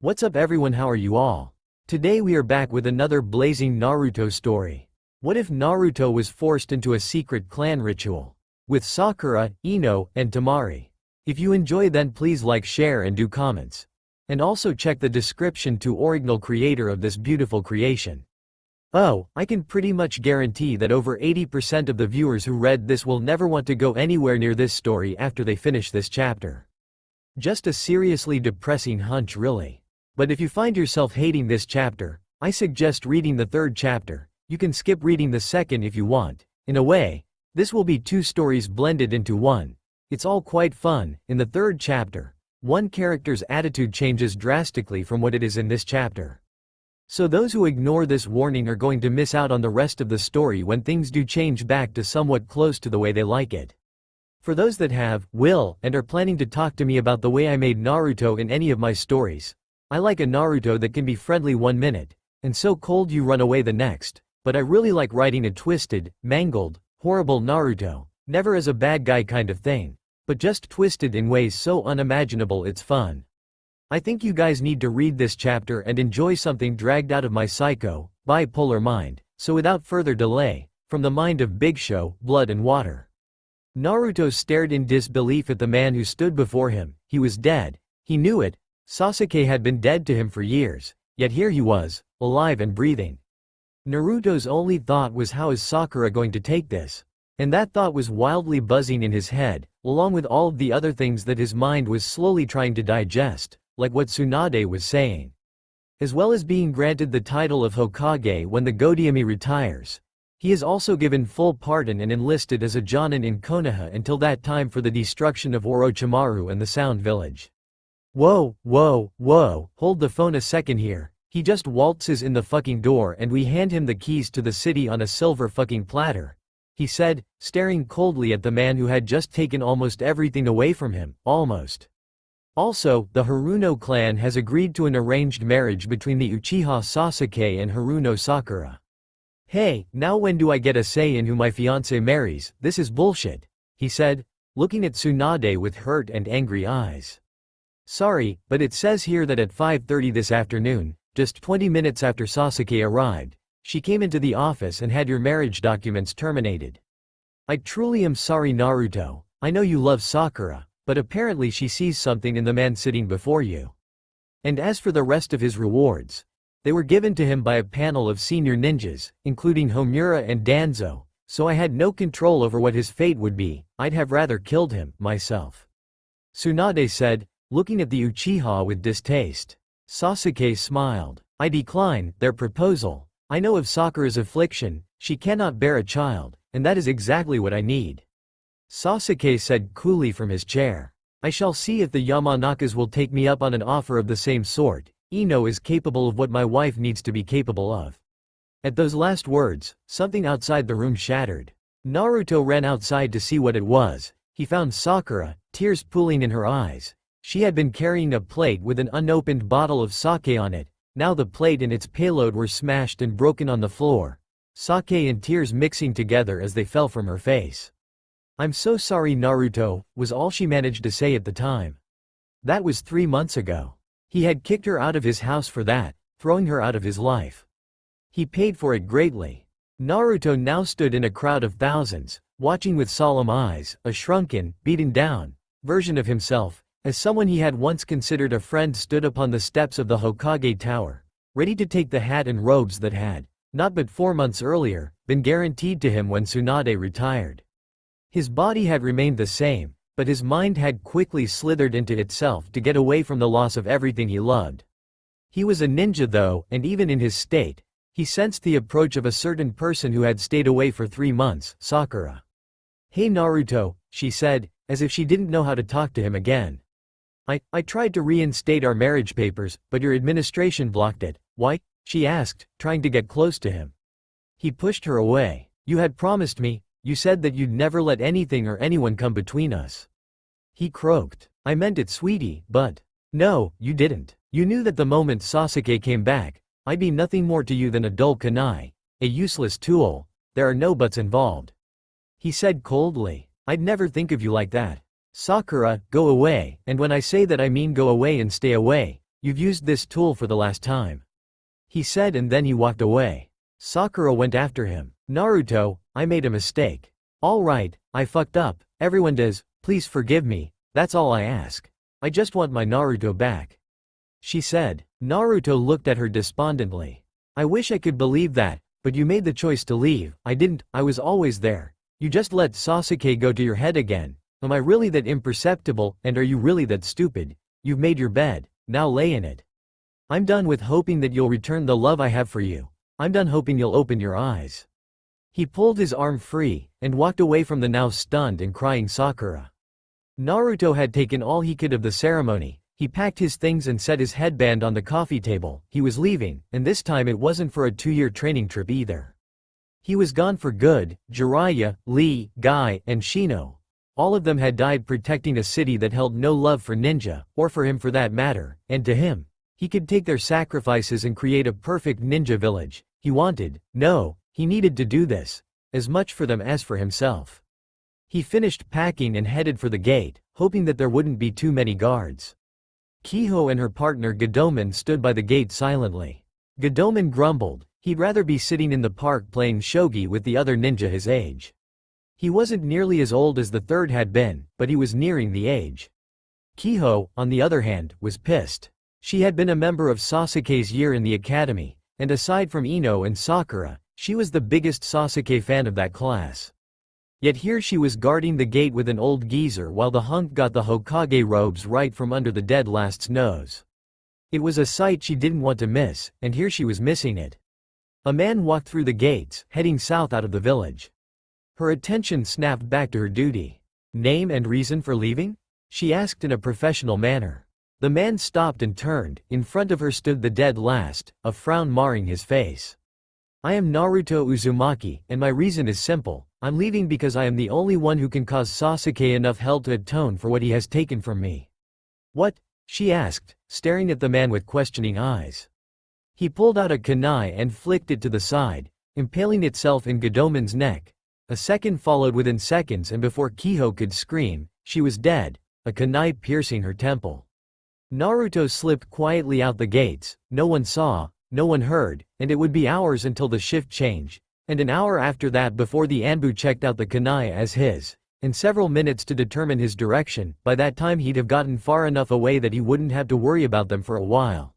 What's up everyone, how are you all? Today we are back with another blazing Naruto story. What if Naruto was forced into a secret clan ritual? With Sakura, Ino, and Temari. If you enjoy then please like, share and do comments. And also check the description to original creator of this beautiful creation. Oh, I can pretty much guarantee that over 80% of the viewers who read this will never want to go anywhere near this story after they finish this chapter. Just a seriously depressing hunch really. But if you find yourself hating this chapter, I suggest reading the third chapter. You can skip reading the second if you want. In a way, this will be two stories blended into one. It's all quite fun. In the third chapter, one character's attitude changes drastically from what it is in this chapter. So those who ignore this warning are going to miss out on the rest of the story when things do change back to somewhat close to the way they like it. For those that have, will, and are planning to talk to me about the way I made Naruto in any of my stories, I like a Naruto that can be friendly 1 minute, and so cold you run away the next, but I really like writing a twisted, mangled, horrible Naruto, never as a bad guy kind of thing, but just twisted in ways so unimaginable it's fun. I think you guys need to read this chapter and enjoy something dragged out of my psycho, bipolar mind, so without further delay, from the mind of Big Show, Blood and Water. Naruto stared in disbelief at the man who stood before him. He was dead. He knew it. Sasuke had been dead to him for years, yet here he was, alive and breathing. Naruto's only thought was, how is Sakura going to take this? And that thought was wildly buzzing in his head, along with all of the other things that his mind was slowly trying to digest, like what Tsunade was saying. As well as being granted the title of Hokage when the Godiami retires, he is also given full pardon and enlisted as a Jonin in Konoha until that time for the destruction of Orochimaru and the Sound Village. Whoa, hold the phone a second here. He just waltzes in the fucking door and we hand him the keys to the city on a silver fucking platter, he said, staring coldly at the man who had just taken almost everything away from him, almost. Also, the Haruno clan has agreed to an arranged marriage between the Uchiha Sasuke and Haruno Sakura. Hey, now when do I get a say in who my fiancé marries? This is bullshit, he said, looking at Tsunade with hurt and angry eyes. Sorry, but it says here that at 5:30 this afternoon, just 20 minutes after Sasuke arrived, she came into the office and had your marriage documents terminated. I truly am sorry Naruto, I know you love Sakura, but apparently she sees something in the man sitting before you. And as for the rest of his rewards, they were given to him by a panel of senior ninjas, including Homura and Danzo, so I had no control over what his fate would be. I'd have rather killed him, myself. Tsunade said, looking at the Uchiha with distaste. Sasuke smiled. I decline their proposal. I know of Sakura's affliction, she cannot bear a child, and that is exactly what I need. Sasuke said coolly from his chair. I shall see if the Yamanakas will take me up on an offer of the same sort. Ino is capable of what my wife needs to be capable of. At those last words, something outside the room shattered. Naruto ran outside to see what it was. He found Sakura, tears pooling in her eyes. She had been carrying a plate with an unopened bottle of sake on it. Now the plate and its payload were smashed and broken on the floor. Sake and tears mixing together as they fell from her face. I'm so sorry Naruto, was all she managed to say at the time. That was 3 months ago. He had kicked her out of his house for that, throwing her out of his life. He paid for it greatly. Naruto now stood in a crowd of thousands, watching with solemn eyes, a shrunken, beaten down version of himself, as someone he had once considered a friend stood upon the steps of the Hokage Tower, ready to take the hat and robes that had, not but 4 months earlier, been guaranteed to him when Tsunade retired. His body had remained the same, but his mind had quickly slithered into itself to get away from the loss of everything he loved. He was a ninja though, and even in his state, he sensed the approach of a certain person who had stayed away for 3 months, Sakura. Hey Naruto, she said, as if she didn't know how to talk to him again. I tried to reinstate our marriage papers, but your administration blocked it. Why? She asked, trying to get close to him. He pushed her away. You had promised me. You said that you'd never let anything or anyone come between us. He croaked. I meant it, sweetie, but. No, you didn't. You knew that the moment Sasuke came back, I'd be nothing more to you than a dull kunai, a useless tool. There are no buts involved. He said coldly. I'd never think of you like that. Sakura, go away, and when I say that I mean go away and stay away. You've used this tool for the last time," he said, and then he walked away. Sakura went after him. "Naruto, I made a mistake. All right, I fucked up, everyone does, please forgive me, that's all I ask. I just want my Naruto back," she said. Naruto looked at her despondently. "I wish I could believe that, but you made the choice to leave. I didn't, I was always there. You just let Sasuke go to your head again. Am I really that imperceptible, and are you really that stupid? You've made your bed, now lay in it. I'm done with hoping that you'll return the love I have for you. I'm done hoping you'll open your eyes." He pulled his arm free, and walked away from the now stunned and crying Sakura. Naruto had taken all he could of the ceremony. He packed his things and set his headband on the coffee table. He was leaving, and this time it wasn't for a 2-year training trip either. He was gone for good. Jiraiya, Lee, Guy, and Shino, all of them had died protecting a city that held no love for ninja, or for him for that matter, and to him, he could take their sacrifices and create a perfect ninja village. He needed to do this, as much for them as for himself. He finished packing and headed for the gate, hoping that there wouldn't be too many guards. Kiho and her partner Godoman stood by the gate silently. Godoman grumbled, he'd rather be sitting in the park playing shogi with the other ninja his age. He wasn't nearly as old as the third had been, but he was nearing the age. Kiho, on the other hand, was pissed. She had been a member of Sasuke's year in the academy, and aside from Ino and Sakura, she was the biggest Sasuke fan of that class. Yet here she was guarding the gate with an old geezer while the hunk got the Hokage robes right from under the dead last's nose. It was a sight she didn't want to miss, and here she was missing it. A man walked through the gates, heading south out of the village. Her attention snapped back to her duty. "Name and reason for leaving?" she asked in a professional manner. The man stopped and turned. In front of her stood the dead last, a frown marring his face. "I am Naruto Uzumaki, and my reason is simple. I'm leaving because I am the only one who can cause Sasuke enough hell to atone for what he has taken from me." "What?" she asked, staring at the man with questioning eyes. He pulled out a kunai and flicked it to the side, impaling itself in Godoman's neck. A second followed within seconds, and before Kiho could scream, she was dead, a kunai piercing her temple. Naruto slipped quietly out the gates. No one saw, no one heard, and it would be hours until the shift change, and an hour after that before the Anbu checked out the kunai as his, and several minutes to determine his direction. By that time he'd have gotten far enough away that he wouldn't have to worry about them for a while.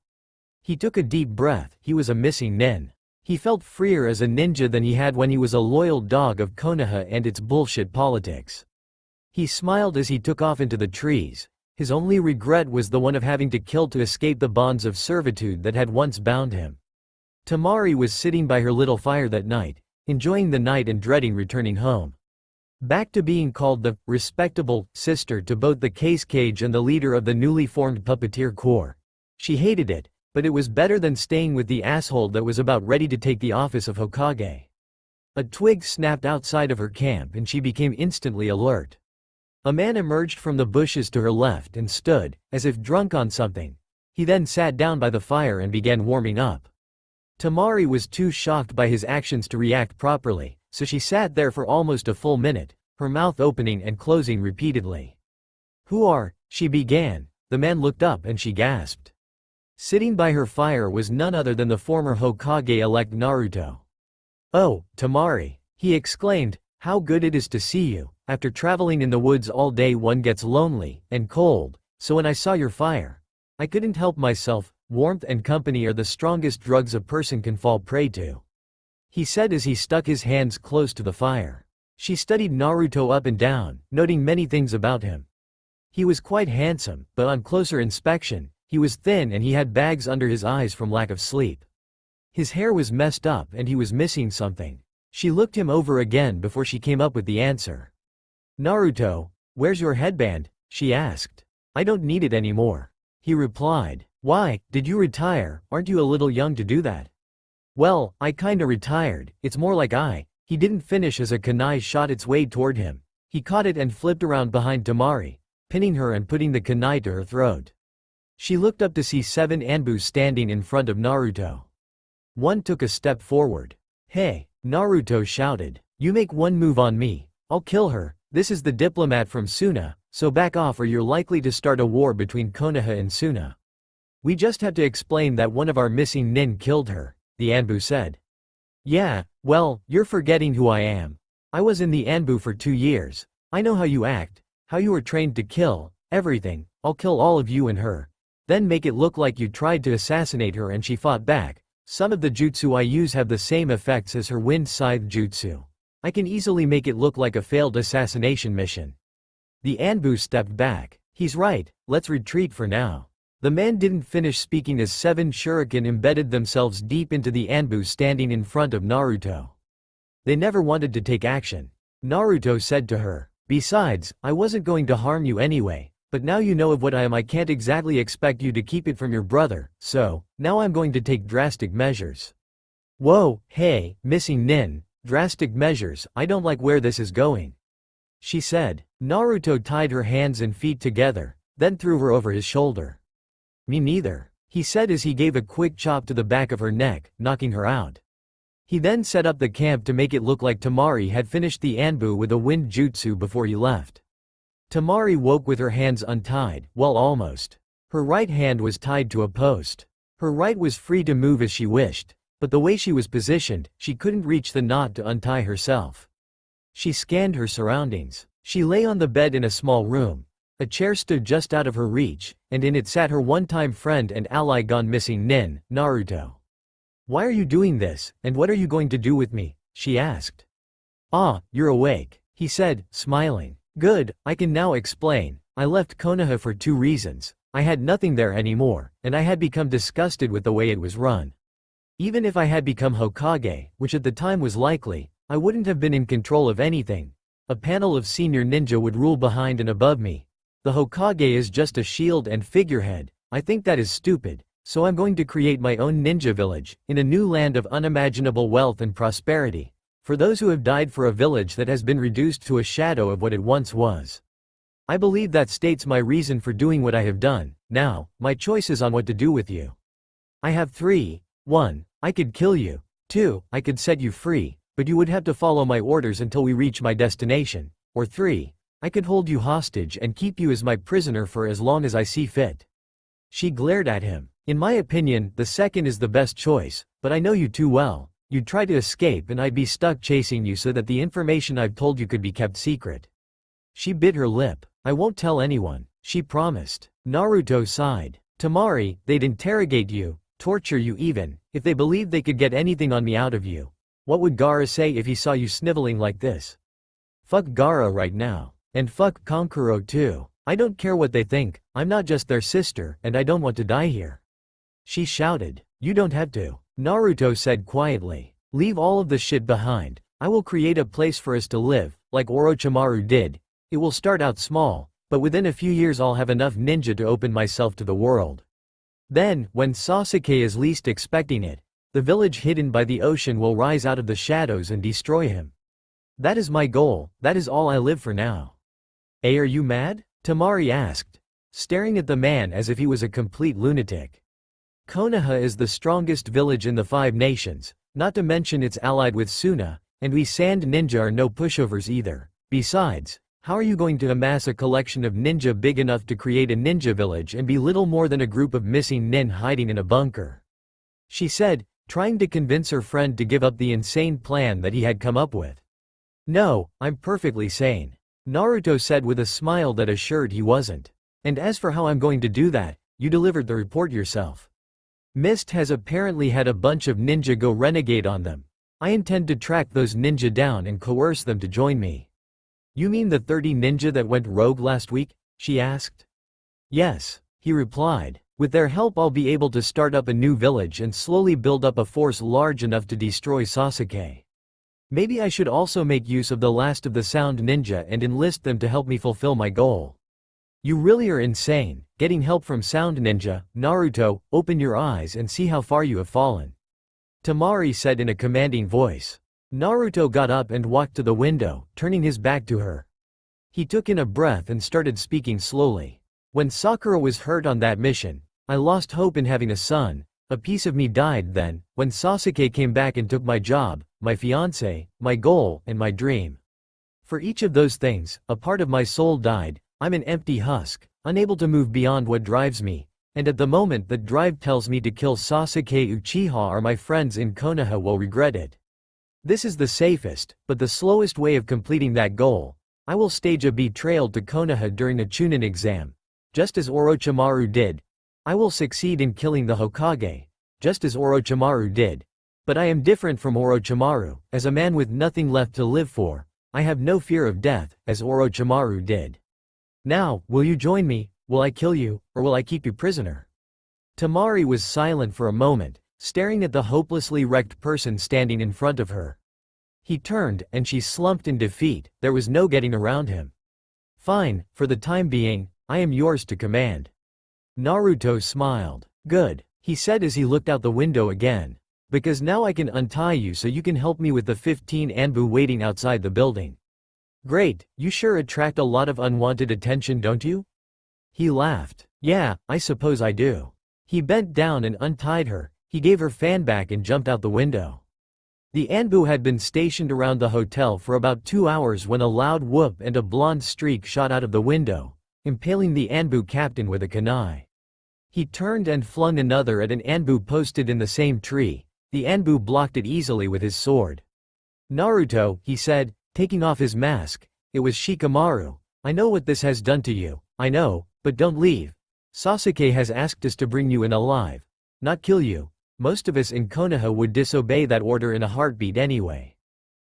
He took a deep breath. He was a missing nin. He felt freer as a ninja than he had when he was a loyal dog of Konoha and its bullshit politics. He smiled as he took off into the trees. His only regret was the one of having to kill to escape the bonds of servitude that had once bound him. Temari was sitting by her little fire that night, enjoying the night and dreading returning home. Back to being called the respectable sister to both the case cage and the leader of the newly formed puppeteer corps. She hated it, but it was better than staying with the asshole that was about ready to take the office of Hokage. A twig snapped outside of her camp and she became instantly alert. A man emerged from the bushes to her left and stood, as if drunk on something. He then sat down by the fire and began warming up. Temari was too shocked by his actions to react properly, so she sat there for almost a full minute, her mouth opening and closing repeatedly. "Who are?" she began. The man looked up and she gasped. Sitting by her fire was none other than the former Hokage-elect Naruto. "Oh, Temari," he exclaimed, "how good it is to see you. After traveling in the woods all day one gets lonely and cold, so when I saw your fire, I couldn't help myself. Warmth and company are the strongest drugs a person can fall prey to," he said as he stuck his hands close to the fire. She studied Naruto up and down, noting many things about him. He was quite handsome, but on closer inspection, he was thin and he had bags under his eyes from lack of sleep. His hair was messed up and he was missing something. She looked him over again before she came up with the answer. "Naruto, where's your headband?" she asked. "I don't need it anymore," he replied. "Why, did you retire? Aren't you a little young to do that?" "Well, I kinda retired, it's more like He didn't finish as a kunai shot its way toward him. He caught it and flipped around behind Temari, pinning her and putting the kunai to her throat. She looked up to see 7 Anbus standing in front of Naruto. One took a step forward. "Hey," Naruto shouted. "You make one move on me, I'll kill her. This is the diplomat from Suna, so back off or you're likely to start a war between Konoha and Suna." We just have to explain that one of our missing nin killed her, the Anbu said. Yeah, well, you're forgetting who I am. I was in the Anbu for 2 years. I know how you act, how you were trained to kill, everything. I'll kill all of you and her. Then make it look like you tried to assassinate her and she fought back. Some of the jutsu I use have the same effects as her wind scythe jutsu. I can easily make it look like a failed assassination mission. The Anbu stepped back. He's right, let's retreat for now. The man didn't finish speaking as 7 shuriken embedded themselves deep into the Anbu standing in front of Naruto. They never wanted to take action. Naruto said to her, "Besides, I wasn't going to harm you anyway, but now you know of what I am. I can't exactly expect you to keep it from your brother, so, now I'm going to take drastic measures." Whoa, hey, missing nin, drastic measures, I don't like where this is going, she said. Naruto tied her hands and feet together, then threw her over his shoulder. Me neither, he said as he gave a quick chop to the back of her neck, knocking her out. He then set up the camp to make it look like Temari had finished the Anbu with a wind jutsu before he left. Temari woke with her hands untied, well almost. Her right hand was tied to a post. Her right was free to move as she wished, but the way she was positioned, she couldn't reach the knot to untie herself. She scanned her surroundings. She lay on the bed in a small room. A chair stood just out of her reach, and in it sat her one-time friend and ally gone missing nin, Naruto. "Why are you doing this, and what are you going to do with me?" she asked. "Ah, you're awake," he said, smiling. "Good, I can now explain. I left Konoha for 2 reasons. I had nothing there anymore, and I had become disgusted with the way it was run. Even if I had become Hokage, which at the time was likely, I wouldn't have been in control of anything. A panel of senior ninja would rule behind and above me. The Hokage is just a shield and figurehead. I think that is stupid, so I'm going to create my own ninja village, in a new land of unimaginable wealth and prosperity, for those who have died, for a village that has been reduced to a shadow of what it once was. I believe that states my reason for doing what I have done. Now, my choice is on what to do with you. I have 3. 1. I could kill you. 2. I could set you free, but you would have to follow my orders until we reach my destination. Or 3. I could hold you hostage and keep you as my prisoner for as long as I see fit." She glared at him. "In my opinion, the second is the best choice, but I know you too well. You'd try to escape and I'd be stuck chasing you so that the information I've told you could be kept secret." She bit her lip. "I won't tell anyone," she promised. Naruto sighed. "Temari, they'd interrogate you, torture you even, if they believed they could get anything on me out of you. What would Gaara say if he saw you sniveling like this? Fuck Gaara right now. And fuck Kankuro too. I don't care what they think, I'm not just their sister, and I don't want to die here." She shouted. "You don't have to," Naruto said quietly. "Leave all of the shit behind. I will create a place for us to live, like Orochimaru did. It will start out small, but within a few years I'll have enough ninja to open myself to the world. Then, when Sasuke is least expecting it, the village hidden by the ocean will rise out of the shadows and destroy him. That is my goal, that is all I live for now." "Are you mad?" Temari asked, staring at the man as if he was a complete lunatic. "Konoha is the strongest village in the 5 nations, not to mention it's allied with Suna, and we sand ninja are no pushovers either. Besides, how are you going to amass a collection of ninja big enough to create a ninja village and be little more than a group of missing nin hiding in a bunker?" she said, trying to convince her friend to give up the insane plan that he had come up with. "No, I'm perfectly sane," Naruto said with a smile that assured he wasn't. "And as for how I'm going to do that, you delivered the report yourself. Mist has apparently had a bunch of ninja go renegade on them. I intend to track those ninja down and coerce them to join me." "You mean the 30 ninja that went rogue last week?" she asked. "Yes," he replied. "With their help I'll be able to start up a new village and slowly build up a force large enough to destroy Sasuke. Maybe I should also make use of the last of the sound ninja and enlist them to help me fulfill my goal." "You really are insane, getting help from sound ninja. Naruto, open your eyes and see how far you have fallen," Temari said in a commanding voice. Naruto got up and walked to the window, turning his back to her. He took in a breath and started speaking slowly. "When Sakura was hurt on that mission, I lost hope in having a son. A piece of me died then, when Sasuke came back and took my job, my fiancé, my goal, and my dream. For each of those things, a part of my soul died. I'm an empty husk, unable to move beyond what drives me, And at the moment that drive tells me to kill Sasuke Uchiha or my friends in Konoha will regret it. This is the safest, but the slowest way of completing that goal. I will stage a betrayal to Konoha during a Chunin exam, just as Orochimaru did. I will succeed in killing the Hokage, just as Orochimaru did. But I am different from Orochimaru, as a man with nothing left to live for. I have no fear of death, as Orochimaru did. Now, will you join me? Will I kill you, or will I keep you prisoner? Temari was silent for a moment, staring at the hopelessly wrecked person standing in front of her. He turned, and she slumped in defeat. There was no getting around him. Fine, for the time being, I am yours to command. Naruto smiled. Good, he said as he looked out the window again. Because now I can untie you so you can help me with the 15 Anbu waiting outside the building. Great, you sure attract a lot of unwanted attention, don't you? He laughed. Yeah, I suppose I do. He bent down and untied her. He gave her fan back and jumped out the window. The Anbu had been stationed around the hotel for about 2 hours when a loud whoop and a blonde streak shot out of the window, impaling the Anbu captain with a kunai. He turned and flung another at an Anbu posted in the same tree. The Anbu blocked it easily with his sword. Naruto, he said, taking off his mask. It was Shikamaru. I know what this has done to you, I know, but don't leave. Sasuke has asked us to bring you in alive, not kill you. Most of us in Konoha would disobey that order in a heartbeat anyway.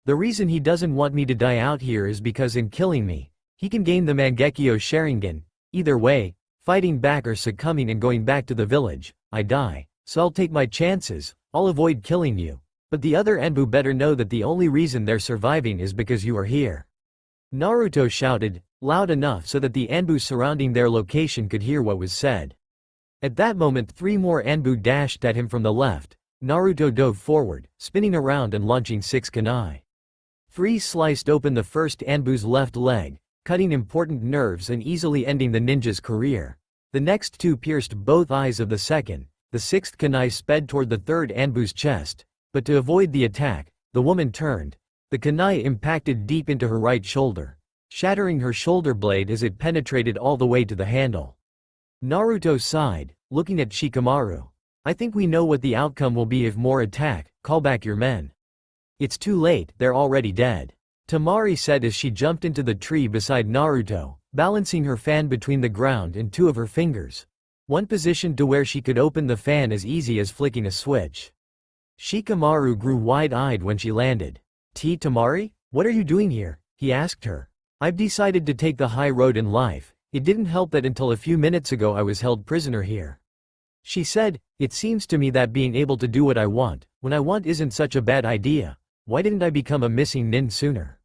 The reason he doesn't want me to die out here is because in killing me, he can gain the Mangekyo Sharingan. Either way, fighting back or succumbing and going back to the village, I die. So I'll take my chances, I'll avoid killing you. But the other Anbu better know that the only reason they're surviving is because you are here. Naruto shouted, loud enough so that the Anbu surrounding their location could hear what was said. At that moment 3 more Anbu dashed at him from the left. Naruto dove forward, spinning around and launching 6 kunai. 3 sliced open the first Anbu's left leg, cutting important nerves and easily ending the ninja's career. The next 2 pierced both eyes of the second. The 6th kunai sped toward the 3rd Anbu's chest, but to avoid the attack, the woman turned. The kunai impacted deep into her right shoulder, shattering her shoulder blade as it penetrated all the way to the handle. Naruto sighed, looking at Shikamaru. I think we know what the outcome will be if more attack. Call back your men. It's too late, they're already dead. Temari said as she jumped into the tree beside Naruto, balancing her fan between the ground and 2 of her fingers. One positioned to where she could open the fan as easy as flicking a switch. Shikamaru grew wide-eyed when she landed. Temari, what are you doing here? He asked her. I've decided to take the high road in life. It didn't help that until a few minutes ago I was held prisoner here. She said, it seems to me that being able to do what I want, when I want isn't such a bad idea. Why didn't I become a missing nin sooner?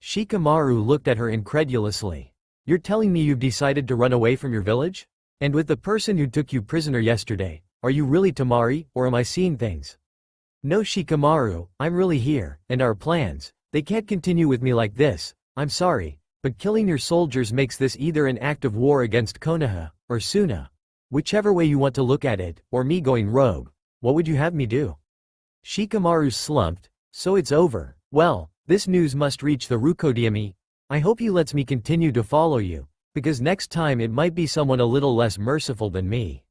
Shikamaru looked at her incredulously. You're telling me you've decided to run away from your village? And with the person who took you prisoner yesterday, are you really Temari, or am I seeing things? No Shikamaru, I'm really here, and our plans, they can't continue with me like this. I'm sorry, but killing your soldiers makes this either an act of war against Konoha, or Suna. Whichever way you want to look at it, or me going rogue. What would you have me do? Shikamaru slumped. So it's over. Well, this news must reach the Rukodiami. I hope he lets me continue to follow you, because next time it might be someone a little less merciful than me.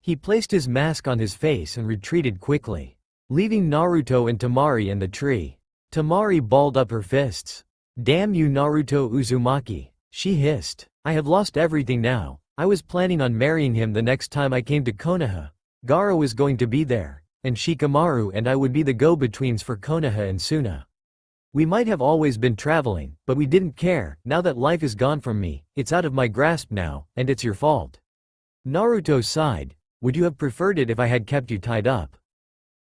He placed his mask on his face and retreated quickly, leaving Naruto and Temari in the tree. Temari balled up her fists. Damn you Naruto Uzumaki, she hissed. I have lost everything now. I was planning on marrying him the next time I came to Konoha. Gaara was going to be there, and Shikamaru and I would be the go-betweens for Konoha and Suna. We might have always been traveling, but we didn't care. Now that life is gone from me, it's out of my grasp now, and it's your fault. Naruto sighed. Would you have preferred it if I had kept you tied up?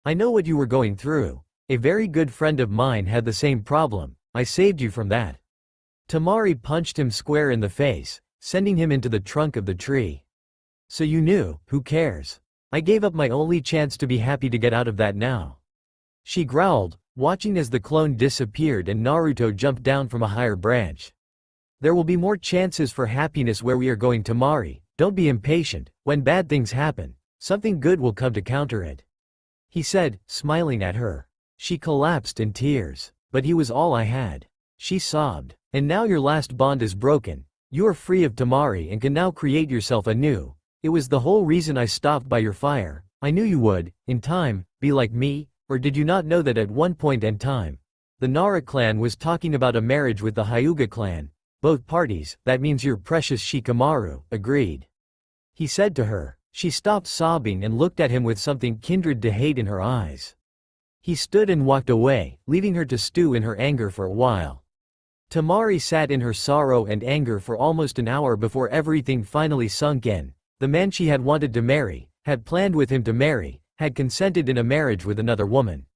I know what you were going through. A very good friend of mine had the same problem. I saved you from that. Temari punched him square in the face, sending him into the trunk of the tree. So you knew, who cares? I gave up my only chance to be happy to get out of that now. She growled, watching as the clone disappeared and Naruto jumped down from a higher branch. There will be more chances for happiness where we are going, Temari. Don't be impatient. When bad things happen, something good will come to counter it. He said, smiling at her. She collapsed in tears. But he was all I had. She sobbed. And now your last bond is broken. You are free of Temari and can now create yourself anew. It was the whole reason I stopped by your fire. I knew you would, in time, be like me, or did you not know that at one point in time, the Nara clan was talking about a marriage with the Hyuga clan? Both parties, that means your precious Shikamaru, agreed. He said to her. She stopped sobbing and looked at him with something kindred to hate in her eyes. He stood and walked away, leaving her to stew in her anger for a while. Temari sat in her sorrow and anger for almost an hour before everything finally sunk in. The man she had wanted to marry, had planned with him to marry, had consented in a marriage with another woman.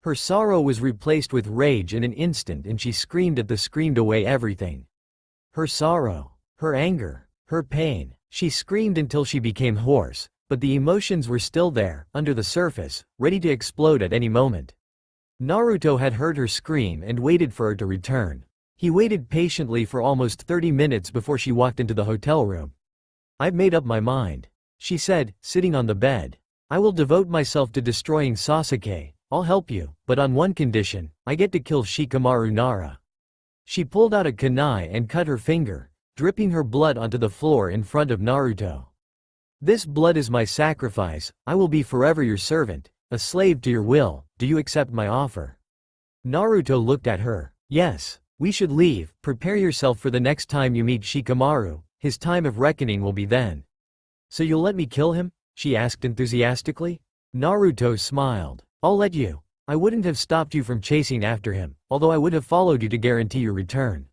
Her sorrow was replaced with rage in an instant and she screamed away everything. Her sorrow, her anger, her pain. She screamed until she became hoarse, but the emotions were still there, under the surface, ready to explode at any moment. Naruto had heard her scream and waited for her to return. He waited patiently for almost 30 minutes before she walked into the hotel room. I've made up my mind, she said, sitting on the bed. I will devote myself to destroying Sasuke. I'll help you, but on one condition, I get to kill Shikamaru Nara. She pulled out a kunai and cut her finger, dripping her blood onto the floor in front of Naruto. This blood is my sacrifice. I will be forever your servant, a slave to your will. Do you accept my offer? Naruto looked at her. Yes, we should leave. Prepare yourself for the next time you meet Shikamaru. His time of reckoning will be then. So you'll let me kill him? She asked enthusiastically. Naruto smiled. I'll let you. I wouldn't have stopped you from chasing after him, although I would have followed you to guarantee your return.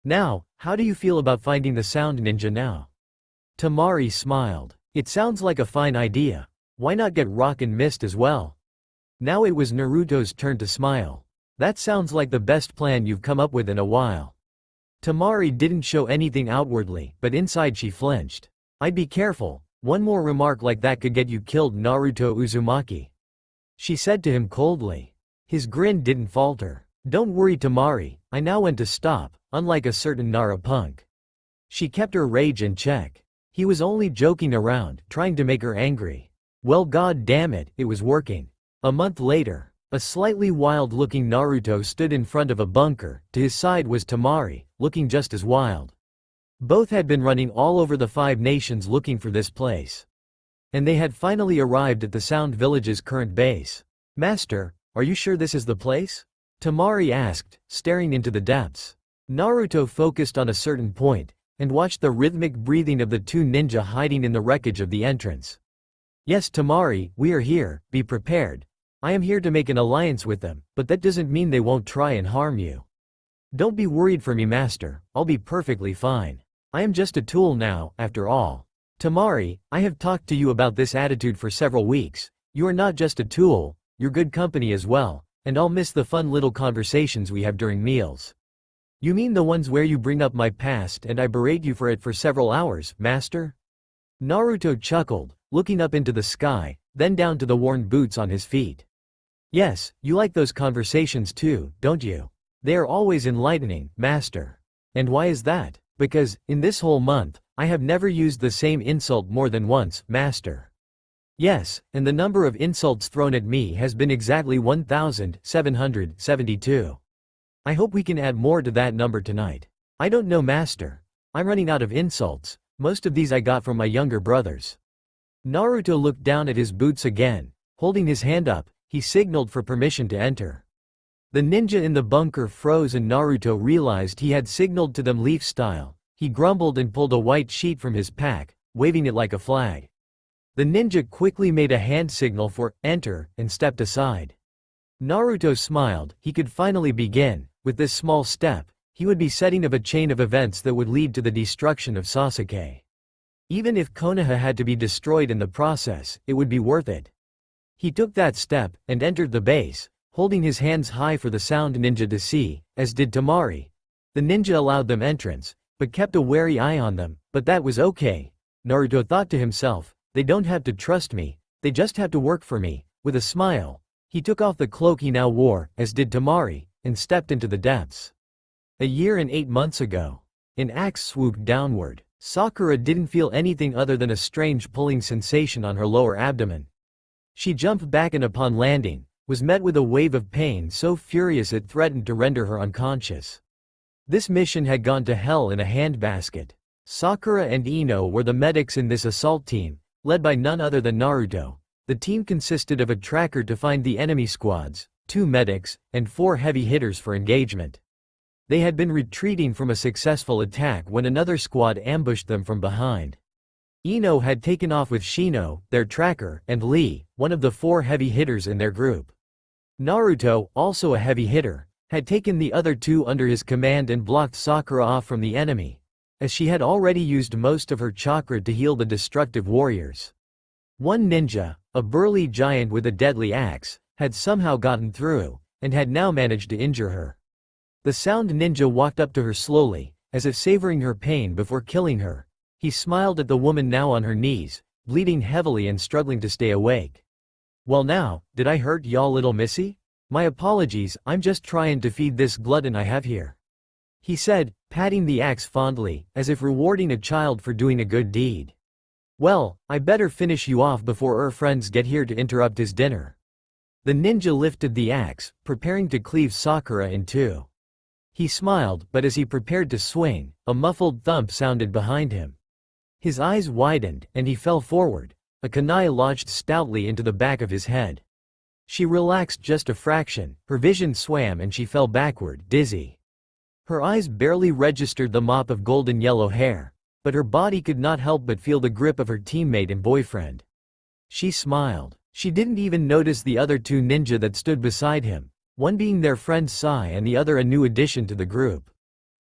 Now, how do you feel about finding the sound ninja now? Temari smiled. It sounds like a fine idea. Why not get rock and mist as well? Now it was Naruto's turn to smile. That sounds like the best plan you've come up with in a while. Temari didn't show anything outwardly, but inside she flinched. I'd be careful. One more remark like that could get you killed, Naruto Uzumaki. She said to him coldly. His grin didn't falter. Don't worry, Temari, I now went to stop, unlike a certain Nara punk. She kept her rage in check. He was only joking around, trying to make her angry. Well, god damn it, it was working. A month later, a slightly wild-looking Naruto stood in front of a bunker. To his side was Temari, looking just as wild. Both had been running all over the 5 nations looking for this place. And they had finally arrived at the Sound Village's current base. Master, are you sure this is the place? Temari asked, staring into the depths. Naruto focused on a certain point, and watched the rhythmic breathing of the 2 ninja hiding in the wreckage of the entrance. Yes, Temari, we are here, be prepared. I am here to make an alliance with them, but that doesn't mean they won't try and harm you. Don't be worried for me, Master, I'll be perfectly fine. I am just a tool now, after all. Temari, I have talked to you about this attitude for several weeks. You are not just a tool, you're good company as well, and I'll miss the fun little conversations we have during meals. You mean the ones where you bring up my past and I berate you for it for several hours, Master? Naruto chuckled, looking up into the sky, then down to the worn boots on his feet. Yes, you like those conversations too, don't you? They are always enlightening, Master. And why is that? Because, in this whole month, I have never used the same insult more than once, Master. Yes, and the number of insults thrown at me has been exactly 1,772. I hope we can add more to that number tonight. I don't know, Master. I'm running out of insults. Most of these I got from my younger brothers. Naruto looked down at his boots again. Holding his hand up, he signaled for permission to enter. The ninja in the bunker froze and Naruto realized he had signaled to them leaf style. He grumbled and pulled a white sheet from his pack, waving it like a flag. The ninja quickly made a hand signal for enter and stepped aside. Naruto smiled. He could finally begin. With this small step, he would be setting up a chain of events that would lead to the destruction of Sasuke. Even if Konoha had to be destroyed in the process, it would be worth it. He took that step and entered the base, holding his hands high for the sound ninja to see, as did Temari. The ninja allowed them entrance, but kept a wary eye on them, but that was okay. Naruto thought to himself, they don't have to trust me, they just have to work for me. With a smile, he took off the cloak he now wore, as did Temari, and stepped into the depths. A year and 8 months ago. An axe swooped downward. Sakura didn't feel anything other than a strange pulling sensation on her lower abdomen. She jumped back and upon landing, was met with a wave of pain so furious it threatened to render her unconscious. This mission had gone to hell in a handbasket. Sakura and Ino were the medics in this assault team, led by none other than Naruto. The team consisted of a tracker to find the enemy squads, 2 medics, and 4 heavy hitters for engagement. They had been retreating from a successful attack when another squad ambushed them from behind. Ino had taken off with Shino, their tracker, and Lee, one of the 4 heavy hitters in their group. Naruto, also a heavy hitter, had taken the other 2 under his command and blocked Sakura off from the enemy, as she had already used most of her chakra to heal the destructive warriors. One ninja, a burly giant with a deadly axe, had somehow gotten through, and had now managed to injure her. The sound ninja walked up to her slowly, as if savoring her pain before killing her. He smiled at the woman now on her knees, bleeding heavily and struggling to stay awake. "Well now, did I hurt y'all, little missy? My apologies, I'm just trying to feed this glutton I have here," he said, patting the axe fondly, as if rewarding a child for doing a good deed. "Well, I better finish you off before our friends get here to interrupt his dinner." The ninja lifted the axe, preparing to cleave Sakura in 2. He smiled, but as he prepared to swing, a muffled thump sounded behind him. His eyes widened, and he fell forward. A kunai lodged stoutly into the back of his head. She relaxed just a fraction, her vision swam and she fell backward, dizzy. Her eyes barely registered the mop of golden yellow hair, but her body could not help but feel the grip of her teammate and boyfriend. She smiled. She didn't even notice the other 2 ninja that stood beside him, one being their friend Sai and the other a new addition to the group.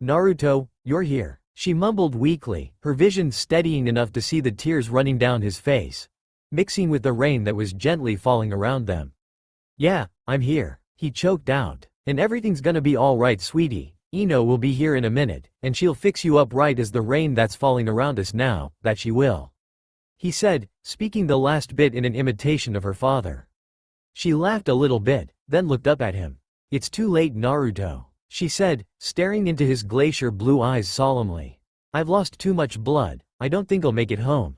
"Naruto, you're here," she mumbled weakly, her vision steadying enough to see the tears running down his face, mixing with the rain that was gently falling around them. "Yeah, I'm here," he choked out. "And everything's gonna be alright, sweetie. Ino will be here in a minute, and she'll fix you up right as the rain that's falling around us now, that she will," he said, speaking the last bit in an imitation of her father. She laughed a little bit, then looked up at him. "It's too late, Naruto," she said, staring into his glacier blue eyes solemnly. "I've lost too much blood, I don't think I'll make it home."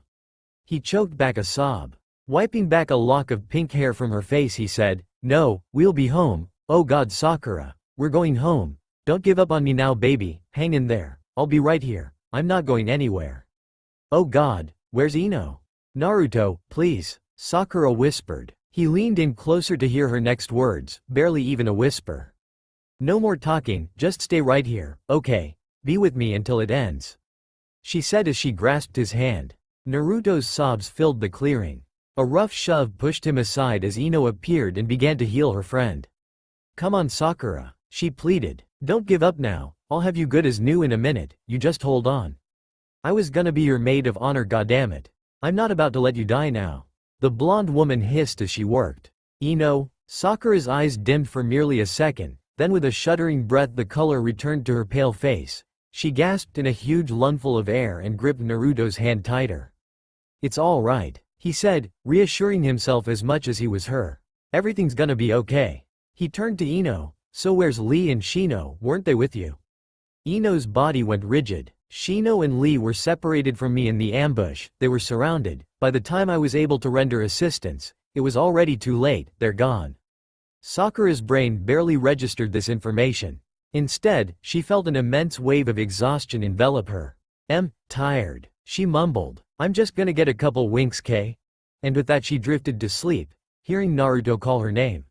He choked back a sob. Wiping back a lock of pink hair from her face he said, "No, we'll be home, oh God Sakura, we're going home. Don't give up on me now baby, hang in there, I'll be right here, I'm not going anywhere." "Oh God, where's Ino?" "Naruto, please," Sakura whispered. He leaned in closer to hear her next words, barely even a whisper. "No more talking, just stay right here, okay? Be with me until it ends," she said as she grasped his hand. Naruto's sobs filled the clearing. A rough shove pushed him aside as Ino appeared and began to heal her friend. "Come on Sakura," she pleaded. "Don't give up now, I'll have you good as new in a minute, you just hold on. I was gonna be your maid of honor goddammit. I'm not about to let you die now," the blonde woman hissed as she worked. "Ino," Sakura's eyes dimmed for merely a second, then with a shuddering breath the color returned to her pale face. She gasped in a huge lungful of air and gripped Naruto's hand tighter. "It's all right," he said, reassuring himself as much as he was her. "Everything's gonna be okay." He turned to Ino. "So where's Lee and Shino, weren't they with you?" Ino's body went rigid. "Shino and Lee were separated from me in the ambush, they were surrounded. By the time I was able to render assistance, it was already too late, they're gone." Sakura's brain barely registered this information. Instead, she felt an immense wave of exhaustion envelop her. Tired," she mumbled. "I'm just gonna get a couple winks, K?" And with that she drifted to sleep, hearing Naruto call her name.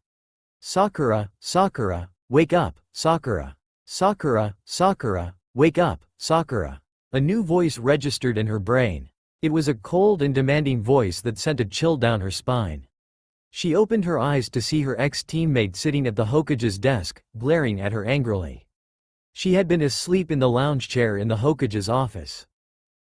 "Sakura, Sakura, wake up, Sakura. Sakura, Sakura, wake up, Sakura." A new voice registered in her brain. It was a cold and demanding voice that sent a chill down her spine. She opened her eyes to see her ex-teammate sitting at the Hokage's desk, glaring at her angrily. She had been asleep in the lounge chair in the Hokage's office.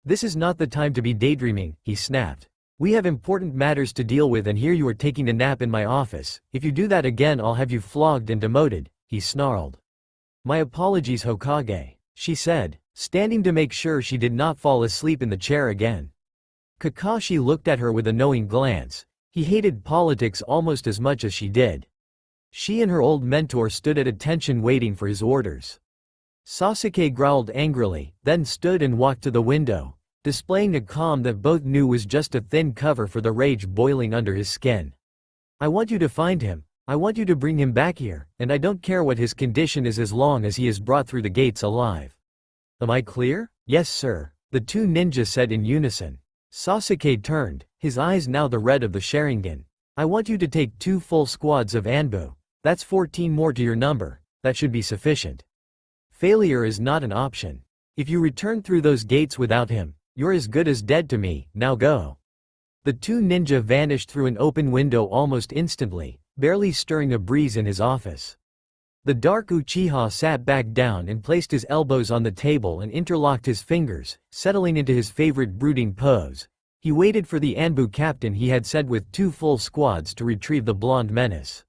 "This is not the time to be daydreaming," he snapped. "We have important matters to deal with and here you are taking a nap in my office. If you do that again I'll have you flogged and demoted," he snarled. "My apologies Hokage," she said, standing to make sure she did not fall asleep in the chair again. Kakashi looked at her with a knowing glance. He hated politics almost as much as she did. She and her old mentor stood at attention waiting for his orders. Sasuke growled angrily, then stood and walked to the window, displaying a calm that both knew was just a thin cover for the rage boiling under his skin. "I want you to find him. I want you to bring him back here, and I don't care what his condition is as long as he is brought through the gates alive. Am I clear?" "Yes sir," the two ninjas said in unison. Sasuke turned, his eyes now the red of the Sharingan. I want you to take 2 full squads of Anbu. That's 14 more to your number, that should be sufficient. Failure is not an option. If you return through those gates without him, you're as good as dead to me, now go. The two ninja vanished through an open window almost instantly, barely stirring a breeze in his office. The dark Uchiha sat back down and placed his elbows on the table and interlocked his fingers, settling into his favorite brooding pose. He waited for the Anbu captain he had said with 2 full squads to retrieve the blonde menace.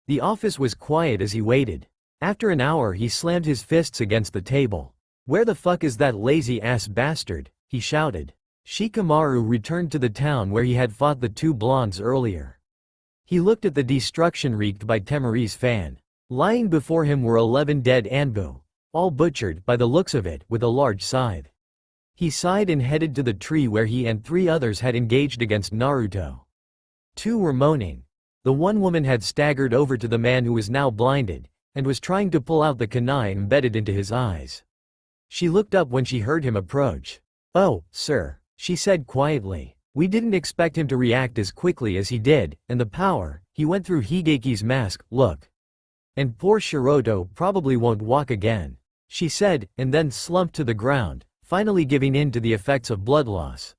The office was quiet as he waited. After an hour he slammed his fists against the table. Where the fuck is that lazy-ass bastard? He shouted. Shikamaru returned to the town where he had fought the 2 blondes earlier. He looked at the destruction wreaked by Temari's fan. Lying before him were 11 dead Anbu, all butchered, by the looks of it, with a large scythe. He sighed and headed to the tree where he and 3 others had engaged against Naruto. 2 were moaning. The one woman had staggered over to the man who was now blinded, and was trying to pull out the kunai embedded into his eyes. She looked up when she heard him approach. "Oh, sir," she said quietly. "We didn't expect him to react as quickly as he did, and the power, he went through Higeki's mask, look. And poor Shiroto probably won't walk again," she said, and then slumped to the ground, finally giving in to the effects of blood loss.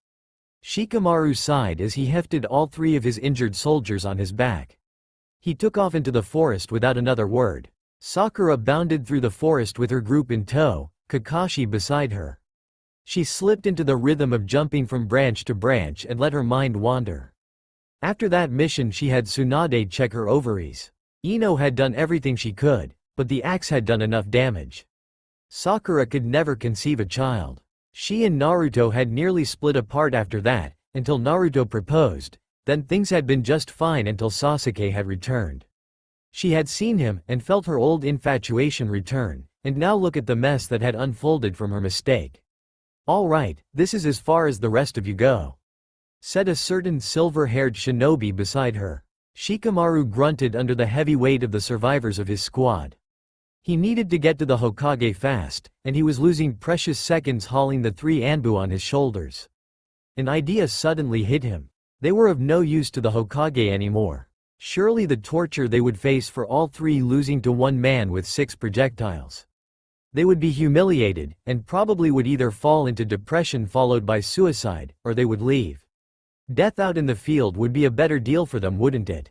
Shikamaru sighed as he hefted all 3 of his injured soldiers on his back. He took off into the forest without another word. Sakura bounded through the forest with her group in tow, Kakashi beside her. She slipped into the rhythm of jumping from branch to branch and let her mind wander. After that mission she had Tsunade check her ovaries. Ino had done everything she could, but the axe had done enough damage. Sakura could never conceive a child. She and Naruto had nearly split apart after that, until Naruto proposed, then things had been just fine until Sasuke had returned. She had seen him and felt her old infatuation return, and now look at the mess that had unfolded from her mistake. "All right, this is as far as the rest of you go," said a certain silver-haired shinobi beside her. Shikamaru grunted under the heavy weight of the survivors of his squad. He needed to get to the Hokage fast, and he was losing precious seconds hauling the 3 Anbu on his shoulders. An idea suddenly hit him. They were of no use to the Hokage anymore. Surely the torture they would face for all 3 losing to one man with 6 projectiles. They would be humiliated, and probably would either fall into depression followed by suicide, or they would leave. Death out in the field would be a better deal for them, wouldn't it?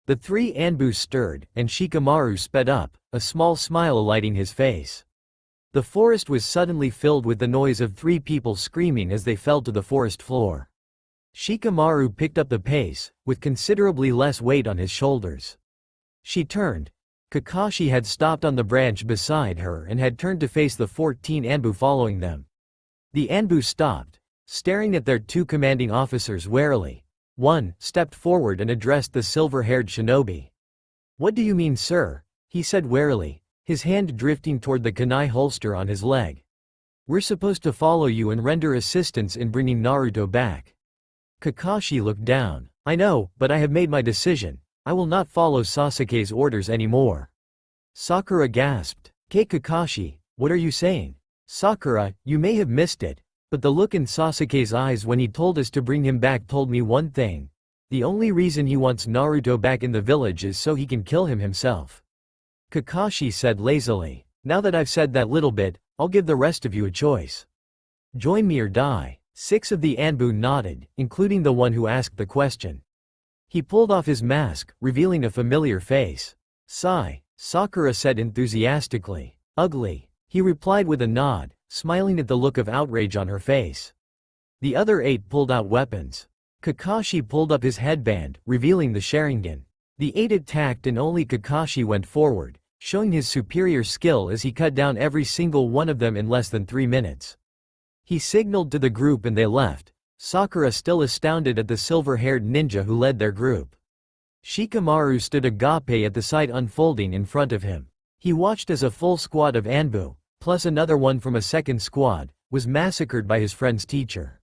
The 3 Anbu stirred, and Shikamaru sped up, a small smile alighting his face. The forest was suddenly filled with the noise of 3 people screaming as they fell to the forest floor. Shikamaru picked up the pace, with considerably less weight on his shoulders. She turned. Kakashi had stopped on the branch beside her and had turned to face the 14 Anbu following them. The Anbu stopped, staring at their 2 commanding officers warily. One stepped forward and addressed the silver-haired shinobi. "What do you mean, sir?" he said warily, his hand drifting toward the kunai holster on his leg. "We're supposed to follow you and render assistance in bringing Naruto back." Kakashi looked down. "I know, but I have made my decision. I will not follow Sasuke's orders anymore." Sakura gasped. Kakashi, what are you saying?" "Sakura, you may have missed it, but the look in Sasuke's eyes when he told us to bring him back told me one thing. The only reason he wants Naruto back in the village is so he can kill him himself." Kakashi said lazily. "Now that I've said that little bit, I'll give the rest of you a choice. Join me or die." 6 of the Anbu nodded, including the one who asked the question. He pulled off his mask, revealing a familiar face. "Sigh," Sakura said enthusiastically. "Ugly," he replied with a nod, smiling at the look of outrage on her face. The other 8 pulled out weapons. Kakashi pulled up his headband, revealing the Sharingan. The 8 attacked and only Kakashi went forward, showing his superior skill as he cut down every single one of them in less than 3 minutes. He signaled to the group and they left, Sakura still astounded at the silver-haired ninja who led their group. Shikamaru stood agape at the sight unfolding in front of him. He watched as a full squad of Anbu, plus another one from a second squad, was massacred by his friend's teacher.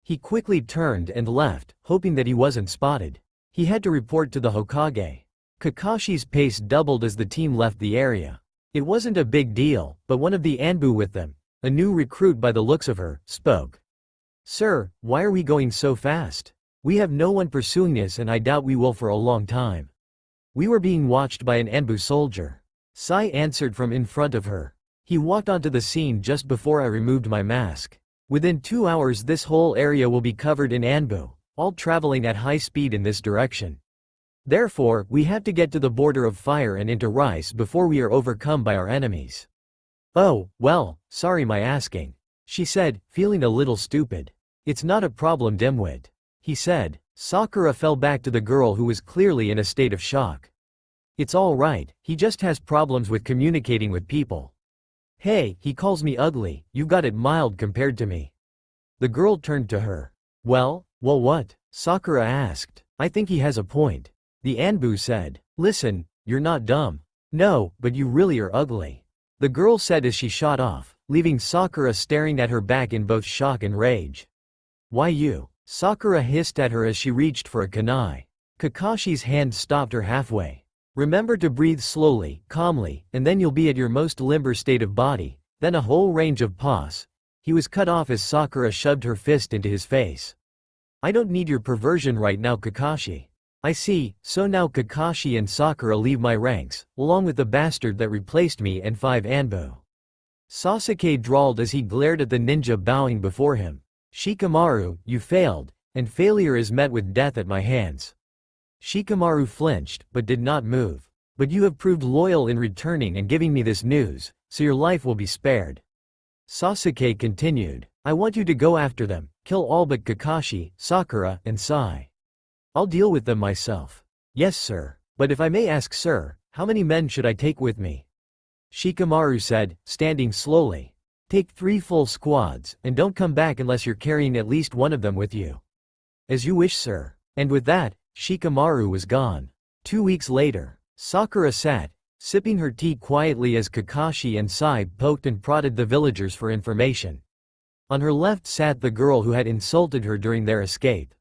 He quickly turned and left, hoping that he wasn't spotted. He had to report to the Hokage. Kakashi's pace doubled as the team left the area. It wasn't a big deal, but one of the Anbu with them, a new recruit by the looks of her, spoke. "Sir, why are we going so fast? We have no one pursuing us and I doubt we will for a long time. We were being watched by an Anbu soldier." Sai answered from in front of her. "He walked onto the scene just before I removed my mask. Within 2 hours this whole area will be covered in Anbu, all traveling at high speed in this direction. Therefore, we have to get to the border of fire and into rice before we are overcome by our enemies." "Oh, well, sorry my asking," she said, feeling a little stupid. "It's not a problem, dimwit," he said. Sakura fell back to the girl who was clearly in a state of shock. "It's all right, he just has problems with communicating with people." "Hey, he calls me ugly, you've got it mild compared to me." The girl turned to her. Well, what?" Sakura asked. "I think he has a point." The Anbu said. "Listen, you're not dumb." "No, but you really are ugly," the girl said as she shot off, leaving Sakura staring at her back in both shock and rage. "Why you?" Sakura hissed at her as she reached for a kunai. Kakashi's hand stopped her halfway. "Remember to breathe slowly, calmly, and then you'll be at your most limber state of body." Then a whole range of pause. He was cut off as Sakura shoved her fist into his face. "I don't need your perversion right now, Kakashi." "I see, so now Kakashi and Sakura leave my ranks, along with the bastard that replaced me and 5 Anbu." Sasuke drawled as he glared at the ninja bowing before him. "Shikamaru, you failed, and failure is met with death at my hands." Shikamaru flinched, but did not move. "But you have proved loyal in returning and giving me this news, so your life will be spared." Sasuke continued. "I want you to go after them, kill all but Kakashi, Sakura, and Sai. I'll deal with them myself." "Yes sir. But if I may ask sir, how many men should I take with me?" Shikamaru said, standing slowly. "Take 3 full squads, and don't come back unless you're carrying at least one of them with you." "As you wish sir." And with that, Shikamaru was gone. 2 weeks later, Sakura sat, sipping her tea quietly as Kakashi and Sai poked and prodded the villagers for information. On her left sat the girl who had insulted her during their escape.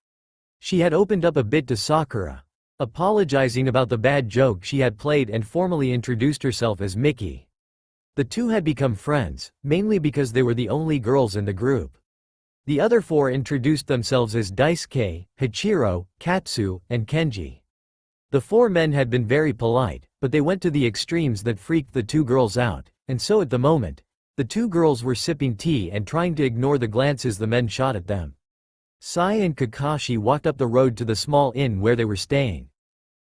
She had opened up a bit to Sakura, apologizing about the bad joke she had played and formally introduced herself as Miki. The two had become friends, mainly because they were the only girls in the group. The other 4 introduced themselves as Daisuke, Hachiro, Katsu, and Kenji. The 4 men had been very polite, but they went to the extremes that freaked the 2 girls out, and so at the moment, the 2 girls were sipping tea and trying to ignore the glances the men shot at them. Sai and Kakashi walked up the road to the small inn where they were staying.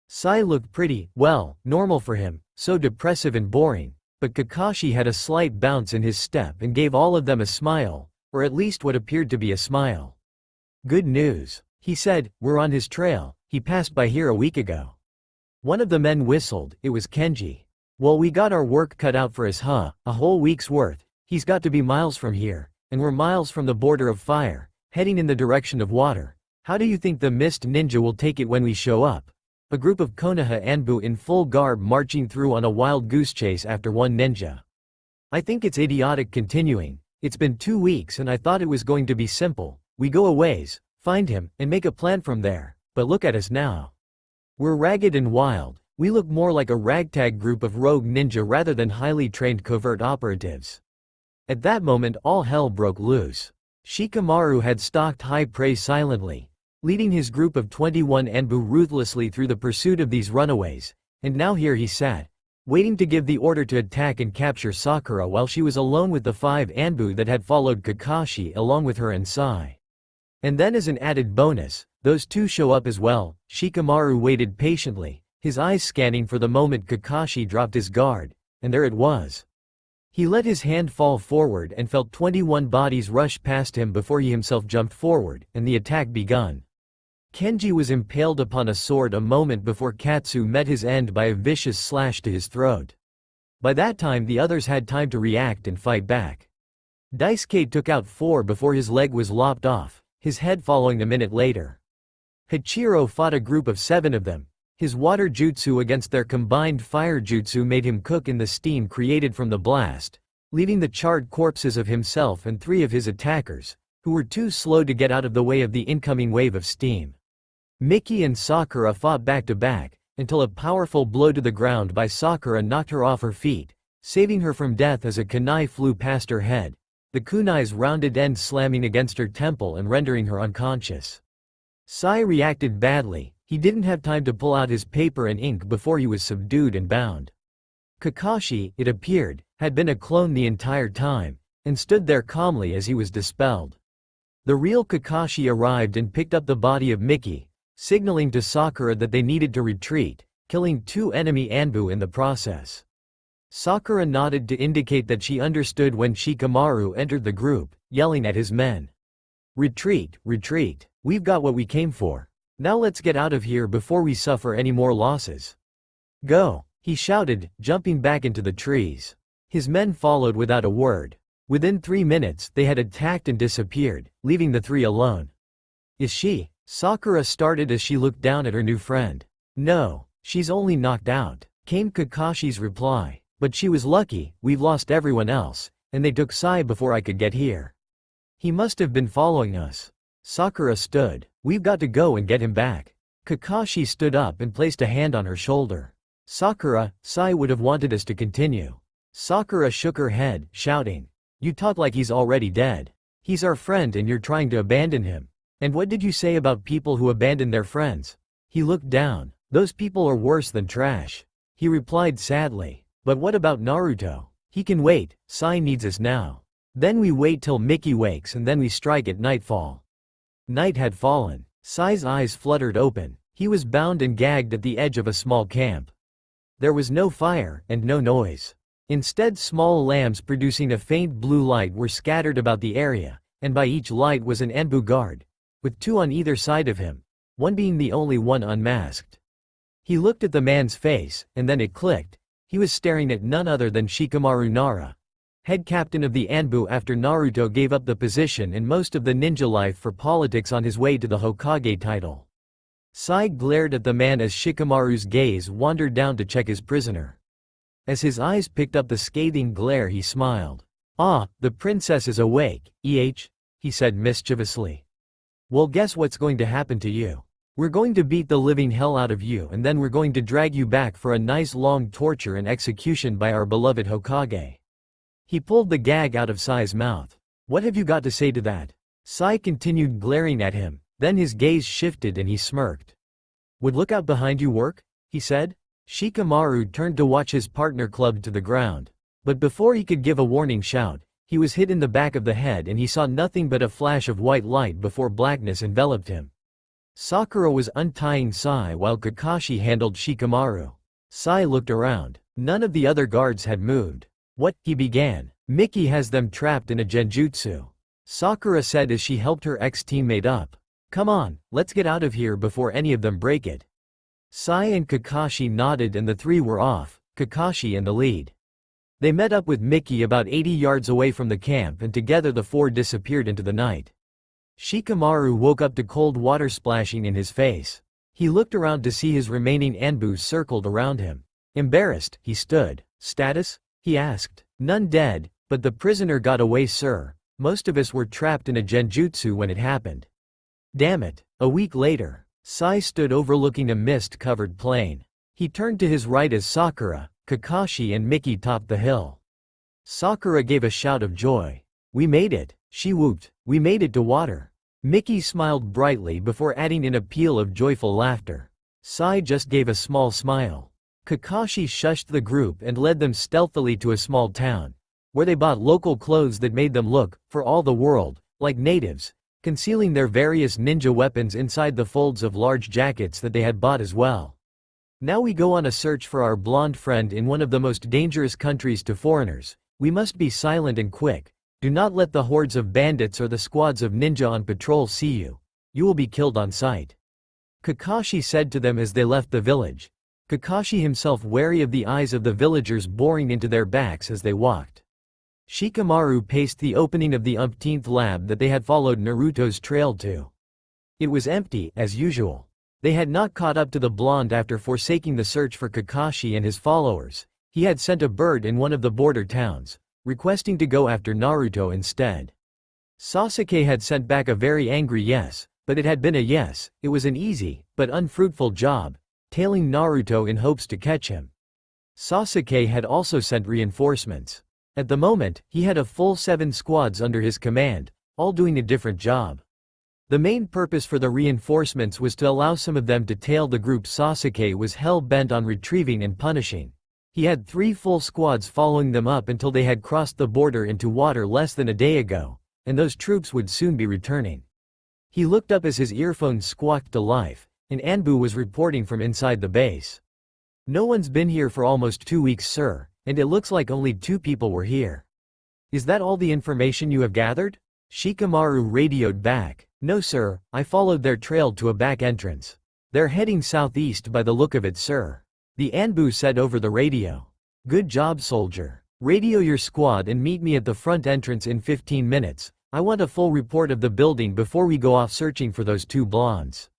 Sai looked pretty, well, normal for him, so depressive and boring, but Kakashi had a slight bounce in his step and gave all of them a smile, or at least what appeared to be a smile. "Good news," he said, "we're on his trail, he passed by here a week ago." One of the men whistled. It was Kenji. "Well, we got our work cut out for us, huh? A whole week's worth. He's got to be miles from here, and we're miles from the border of fire, heading in the direction of water. How do you think the mist ninja will take it when we show up?" A group of Konoha Anbu in full garb marching through on a wild goose chase after one ninja. "I think it's idiotic continuing. It's been 2 weeks and I thought it was going to be simple. We go a ways, find him, and make a plan from there, but look at us now. We're ragged and wild. We look more like a ragtag group of rogue ninja rather than highly trained covert operatives." At that moment all hell broke loose. Shikamaru had stalked high praise silently, leading his group of 21 Anbu ruthlessly through the pursuit of these runaways, and now here he sat, waiting to give the order to attack and capture Sakura while she was alone with the 5 Anbu that had followed Kakashi along with her and Sai. And then as an added bonus, those 2 show up as well. Shikamaru waited patiently, his eyes scanning for the moment Kakashi dropped his guard, and there it was. He let his hand fall forward and felt 21 bodies rush past him before he himself jumped forward, and the attack begun. Kenji was impaled upon a sword a moment before Katsu met his end by a vicious slash to his throat. By that time the others had time to react and fight back. Daisuke took out 4 before his leg was lopped off, his head following a minute later. Hachiro fought a group of 7 of them. His water jutsu against their combined fire jutsu made him cook in the steam created from the blast, leaving the charred corpses of himself and 3 of his attackers, who were too slow to get out of the way of the incoming wave of steam. Miki and Sakura fought back to back, until a powerful blow to the ground by Sakura knocked her off her feet, saving her from death as a kunai flew past her head, the kunai's rounded end slamming against her temple and rendering her unconscious. Sai reacted badly. He didn't have time to pull out his paper and ink before he was subdued and bound. Kakashi, it appeared, had been a clone the entire time, and stood there calmly as he was dispelled. The real Kakashi arrived and picked up the body of Mickey, signaling to Sakura that they needed to retreat, killing 2 enemy Anbu in the process. Sakura nodded to indicate that she understood when Shikamaru entered the group, yelling at his men. "Retreat, retreat, we've got what we came for. Now let's get out of here before we suffer any more losses. Go," he shouted, jumping back into the trees. His men followed without a word. Within 3 minutes they had attacked and disappeared, leaving the 3 alone. "Is she?" Sakura started as she looked down at her new friend. "No, she's only knocked out," came Kakashi's reply. "But she was lucky, we've lost everyone else, and they took Sai before I could get here. He must have been following us." Sakura stood. "We've got to go and get him back." Kakashi stood up and placed a hand on her shoulder. "Sakura, Sai would have wanted us to continue." Sakura shook her head, shouting, "You talk like he's already dead. He's our friend and you're trying to abandon him. And what did you say about people who abandon their friends?" He looked down. "Those people are worse than trash." He replied sadly, "But what about Naruto? He can wait, Sai needs us now. Then we wait till Mickey wakes and then we strike at nightfall." Night had fallen. Sai's eyes fluttered open. He was bound and gagged at the edge of a small camp. There was no fire, and no noise. Instead, small lamps producing a faint blue light were scattered about the area, and by each light was an Anbu guard, with 2 on either side of him, one being the only one unmasked. He looked at the man's face, and then it clicked. He was staring at none other than Shikamaru Nara, head captain of the Anbu after Naruto gave up the position and most of the ninja life for politics on his way to the Hokage title. Sai glared at the man as Shikamaru's gaze wandered down to check his prisoner. As his eyes picked up the scathing glare, he smiled. "Ah, the princess is awake, he said mischievously. "Well, guess what's going to happen to you? We're going to beat the living hell out of you and then we're going to drag you back for a nice long torture and execution by our beloved Hokage." He pulled the gag out of Sai's mouth. "What have you got to say to that?" Sai continued glaring at him, then his gaze shifted and he smirked. "Would look out behind you work?" he said. Shikamaru turned to watch his partner clubbed to the ground. But before he could give a warning shout, he was hit in the back of the head and he saw nothing but a flash of white light before blackness enveloped him. Sakura was untying Sai while Kakashi handled Shikamaru. Sai looked around. None of the other guards had moved. "What?" he began. "Mickey has them trapped in a genjutsu," Sakura said as she helped her ex-teammate up. "Come on, let's get out of here before any of them break it." Sai and Kakashi nodded and the 3 were off, Kakashi in the lead. They met up with Mickey about 80 yards away from the camp and together the 4 disappeared into the night. Shikamaru woke up to cold water splashing in his face. He looked around to see his remaining Anbu circled around him. Embarrassed, he stood. "Status?" he asked. "None dead, but the prisoner got away, sir. Most of us were trapped in a genjutsu when it happened." "Damn it." A week later, Sai stood overlooking a mist-covered plain. He turned to his right as Sakura, Kakashi and Mickey topped the hill. Sakura gave a shout of joy. "We made it," she whooped. "We made it to water." Mickey smiled brightly before adding in a peal of joyful laughter. Sai just gave a small smile. Kakashi shushed the group and led them stealthily to a small town, where they bought local clothes that made them look, for all the world, like natives, concealing their various ninja weapons inside the folds of large jackets that they had bought as well. "Now we go on a search for our blonde friend in one of the most dangerous countries to foreigners. We must be silent and quick. Do not let the hordes of bandits or the squads of ninja on patrol see you. You will be killed on sight," Kakashi said to them as they left the village. Kakashi himself wary of the eyes of the villagers boring into their backs as they walked. Shikamaru paced the opening of the umpteenth lab that they had followed Naruto's trail to. It was empty, as usual. They had not caught up to the blonde after forsaking the search for Kakashi and his followers. He had sent a bird in one of the border towns, requesting to go after Naruto instead. Sasuke had sent back a very angry yes, but it had been a yes. It was an easy, but unfruitful job, tailing Naruto in hopes to catch him. Sasuke had also sent reinforcements. At the moment, he had a full 7 squads under his command, all doing a different job. The main purpose for the reinforcements was to allow some of them to tail the group Sasuke was hell-bent on retrieving and punishing. He had 3 full squads following them up until they had crossed the border into water less than a day ago, and those troops would soon be returning. He looked up as his earphones squawked to life, and Anbu was reporting from inside the base. "No one's been here for almost 2 weeks, sir, and it looks like only 2 people were here." "Is that all the information you have gathered?" Shikamaru radioed back. "No sir, I followed their trail to a back entrance. They're heading southeast by the look of it, sir," the Anbu said over the radio. "Good job, soldier. Radio your squad and meet me at the front entrance in 15 minutes. I want a full report of the building before we go off searching for those 2 blondes."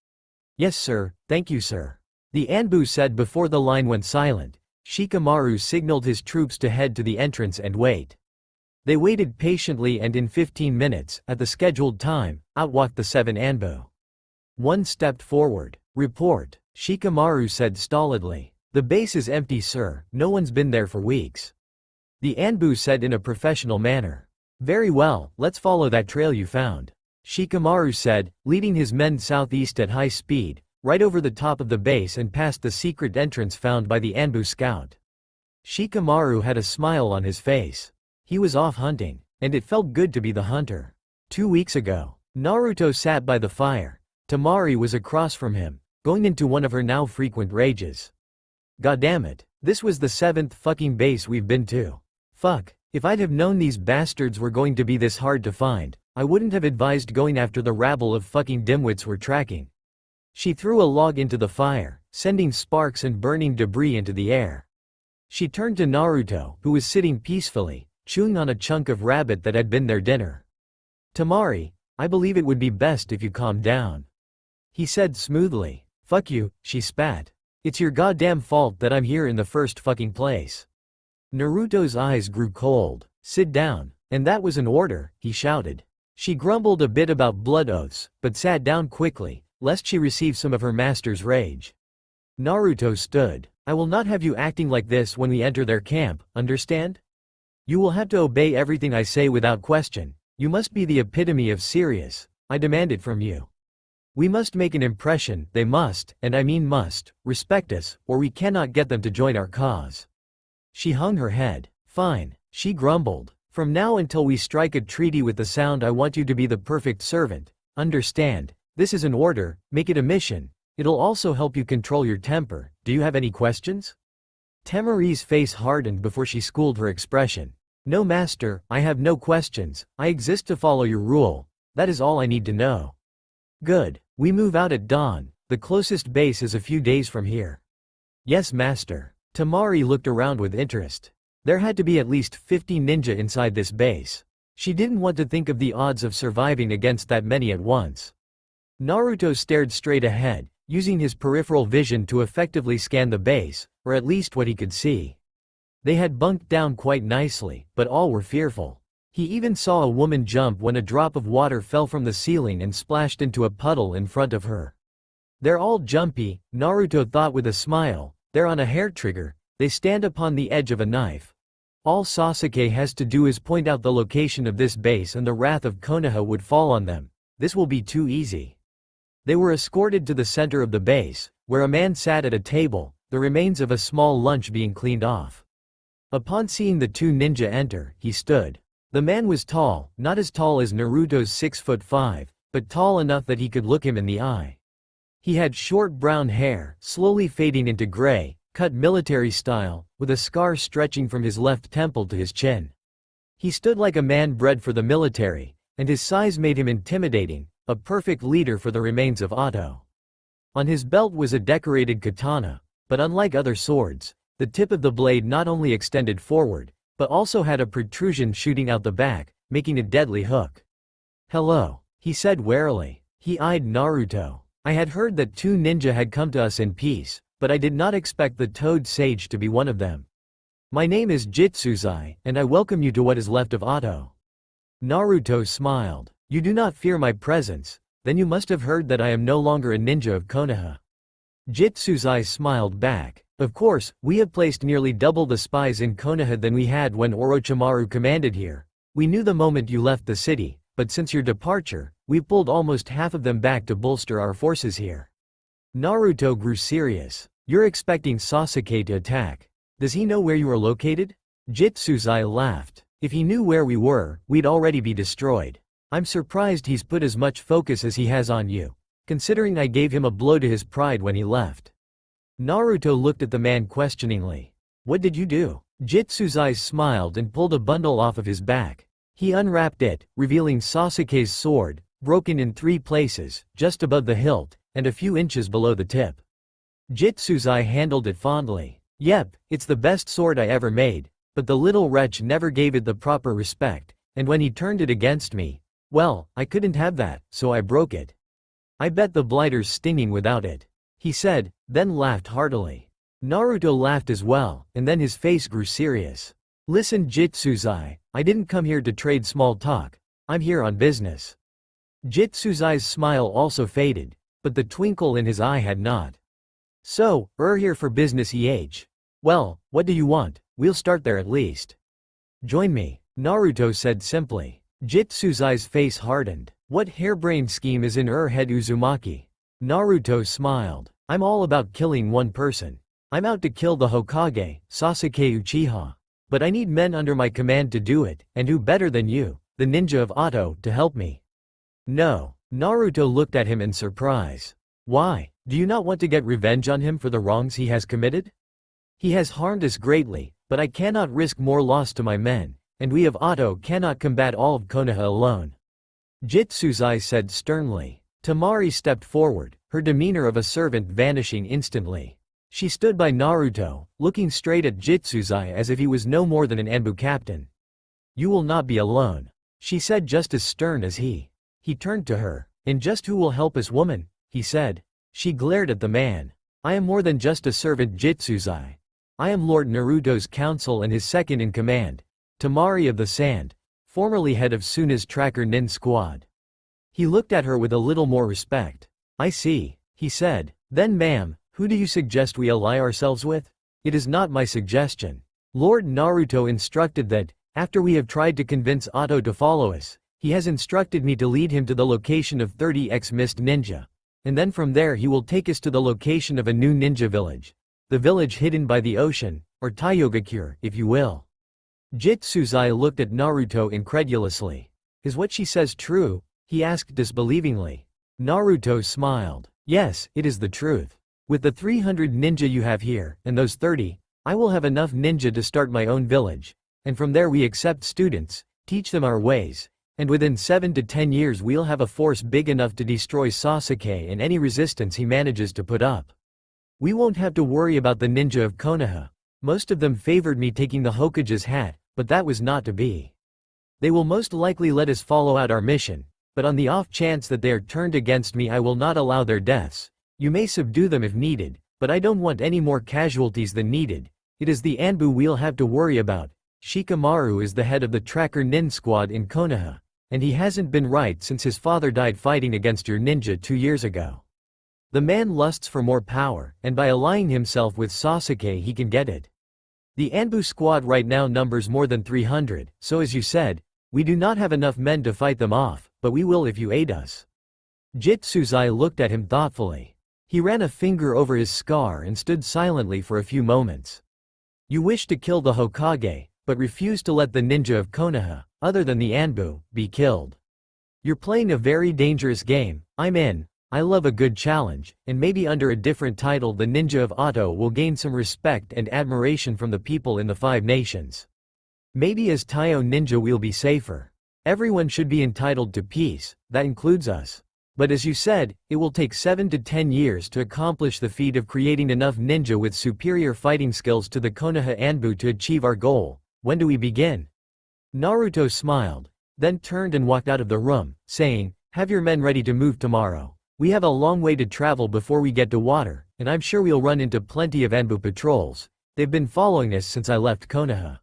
"Yes sir, thank you sir," the Anbu said before the line went silent. Shikamaru signaled his troops to head to the entrance and wait. They waited patiently and in 15 minutes, at the scheduled time, out walked the 7 Anbu. One stepped forward. "Report," Shikamaru said stolidly. "The base is empty sir, no one's been there for weeks," the Anbu said in a professional manner. "Very well, let's follow that trail you found," Shikamaru said, leading his men southeast at high speed, right over the top of the base and past the secret entrance found by the Anbu scout. Shikamaru had a smile on his face. He was off hunting, and it felt good to be the hunter. 2 weeks ago, Naruto sat by the fire. Temari was across from him, going into one of her now frequent rages. "Goddammit, this was the 7th fucking base we've been to. Fuck, if I'd have known these bastards were going to be this hard to find, I wouldn't have advised going after the rabble of fucking dimwits we're tracking." She threw a log into the fire, sending sparks and burning debris into the air. She turned to Naruto, who was sitting peacefully, chewing on a chunk of rabbit that had been their dinner. "Temari, I believe it would be best if you calmed down," he said smoothly. "Fuck you," she spat. "It's your goddamn fault that I'm here in the first fucking place." Naruto's eyes grew cold. "Sit down." "And that was an order," he shouted. She grumbled a bit about blood oaths, but sat down quickly, lest she receive some of her master's rage. Naruto stood. "I will not have you acting like this when we enter their camp, understand? You will have to obey everything I say without question. You must be the epitome of serious. I demand it from you. We must make an impression, they must, and I mean must, respect us, or we cannot get them to join our cause." She hung her head. "Fine," she grumbled. "From now until we strike a treaty with the Sound, I want you to be the perfect servant. Understand? This is an order, make it a mission. It'll also help you control your temper. Do you have any questions?" Temari's face hardened before she schooled her expression. "No master, I have no questions, I exist to follow your rule. That is all I need to know." "Good. We move out at dawn. The closest base is a few days from here." "Yes master." Temari looked around with interest. There had to be at least 50 ninja inside this base. She didn't want to think of the odds of surviving against that many at once. Naruto stared straight ahead, using his peripheral vision to effectively scan the base, or at least what he could see. They had bunked down quite nicely, but all were fearful. He even saw a woman jump when a drop of water fell from the ceiling and splashed into a puddle in front of her. "They're all jumpy," Naruto thought with a smile. "They're on a hair trigger, they stand upon the edge of a knife. All Sasuke has to do is point out the location of this base and the wrath of Konoha would fall on them. This will be too easy." They were escorted to the center of the base, where a man sat at a table, the remains of a small lunch being cleaned off. Upon seeing the 2 ninja enter, he stood. The man was tall, not as tall as Naruto's 6'5", but tall enough that he could look him in the eye. He had short brown hair, slowly fading into gray, cut military style, with a scar stretching from his left temple to his chin. He stood like a man bred for the military, and his size made him intimidating, a perfect leader for the remains of Otto. On his belt was a decorated katana, but unlike other swords, the tip of the blade not only extended forward, but also had a protrusion shooting out the back, making a deadly hook. "Hello," he said warily. He eyed Naruto. "I had heard that 2 ninja had come to us in peace, but I did not expect the Toad Sage to be one of them. My name is Jitsuzai, and I welcome you to what is left of Otto." Naruto smiled. "You do not fear my presence, then you must have heard that I am no longer a ninja of Konoha." Jitsuzai smiled back. Of course, we have placed nearly double the spies in Konoha than we had when Orochimaru commanded here. We knew the moment you left the city, but since your departure, we've pulled almost half of them back to bolster our forces here. Naruto grew serious. You're expecting Sasuke to attack. Does he know where you are located? Jitsuzai laughed. If he knew where we were, we'd already be destroyed. I'm surprised he's put as much focus as he has on you, considering I gave him a blow to his pride when he left. Naruto looked at the man questioningly. What did you do? Jitsuzai smiled and pulled a bundle off of his back. He unwrapped it, revealing Sasuke's sword, broken in 3 places, just above the hilt, and a few inches below the tip. Jitsuzai handled it fondly. Yep, it's the best sword I ever made, but the little wretch never gave it the proper respect, and when he turned it against me, well, I couldn't have that, so I broke it. I bet the blighter's stinging without it, he said, then laughed heartily. Naruto laughed as well, and then his face grew serious. Listen Jitsuzai, I didn't come here to trade small talk, I'm here on business. Jitsuzai's smile also faded, but the twinkle in his eye had not. So, we're here for business Well, what do you want? We'll start there at least. Join me, Naruto said simply. Jitsuzai's face hardened. What harebrained scheme is in your head Uzumaki? Naruto smiled. I'm all about killing one person. I'm out to kill the Hokage, Sasuke Uchiha. But I need men under my command to do it, and who better than you, the ninja of Oto, to help me? No. Naruto looked at him in surprise. Why? Do you not want to get revenge on him for the wrongs he has committed? He has harmed us greatly, but I cannot risk more loss to my men, and we of Oto cannot combat all of Konoha alone. Jitsuzai said sternly. Temari stepped forward, her demeanor of a servant vanishing instantly. She stood by Naruto, looking straight at Jitsuzai as if he was no more than an Anbu captain. You will not be alone, she said just as stern as he. He turned to her. And just who will help us woman? He said. She glared at the man. I am more than just a servant Jitsuzai. I am Lord Naruto's counsel and his second in command, Temari of the Sand, formerly head of Suna's Tracker Nin squad. He looked at her with a little more respect. I see, he said. Then ma'am, who do you suggest we ally ourselves with? It is not my suggestion. Lord Naruto instructed that, after we have tried to convince Oto to follow us, he has instructed me to lead him to the location of 30x Mist Ninja. And then from there he will take us to the location of a new ninja village. The village hidden by the ocean, or Taiyogakure, if you will. Jitsuzai looked at Naruto incredulously. Is what she says true? He asked disbelievingly. Naruto smiled. Yes, it is the truth. With the 300 ninja you have here, and those 30, I will have enough ninja to start my own village, and from there we accept students, teach them our ways, and within 7 to 10 years we'll have a force big enough to destroy Sasuke and any resistance he manages to put up. We won't have to worry about the ninja of Konoha. Most of them favored me taking the Hokage's hat, but that was not to be. They will most likely let us follow out our mission, but on the off chance that they are turned against me I will not allow their deaths. You may subdue them if needed, but I don't want any more casualties than needed. It is the Anbu we'll have to worry about. Shikamaru is the head of the Tracker Nin squad in Konoha, and he hasn't been right since his father died fighting against your ninja 2 years ago. The man lusts for more power, and by allying himself with Sasuke he can get it. The Anbu squad right now numbers more than 300, so as you said, we do not have enough men to fight them off, but we will if you aid us. Jitsuzai looked at him thoughtfully. He ran a finger over his scar and stood silently for a few moments. You wish to kill the Hokage, but refuse to let the ninja of Konoha, other than the Anbu, be killed. You're playing a very dangerous game. I'm in. I love a good challenge, and maybe under a different title the ninja of Oto will gain some respect and admiration from the people in the 5 nations. Maybe as Taiyo ninja we'll be safer. Everyone should be entitled to peace, that includes us. But as you said, it will take 7 to 10 years to accomplish the feat of creating enough ninja with superior fighting skills to the Konoha Anbu to achieve our goal. When do we begin? Naruto smiled, then turned and walked out of the room, saying, have your men ready to move tomorrow. We have a long way to travel before we get to water, and I'm sure we'll run into plenty of Anbu patrols. They've been following us since I left Konoha.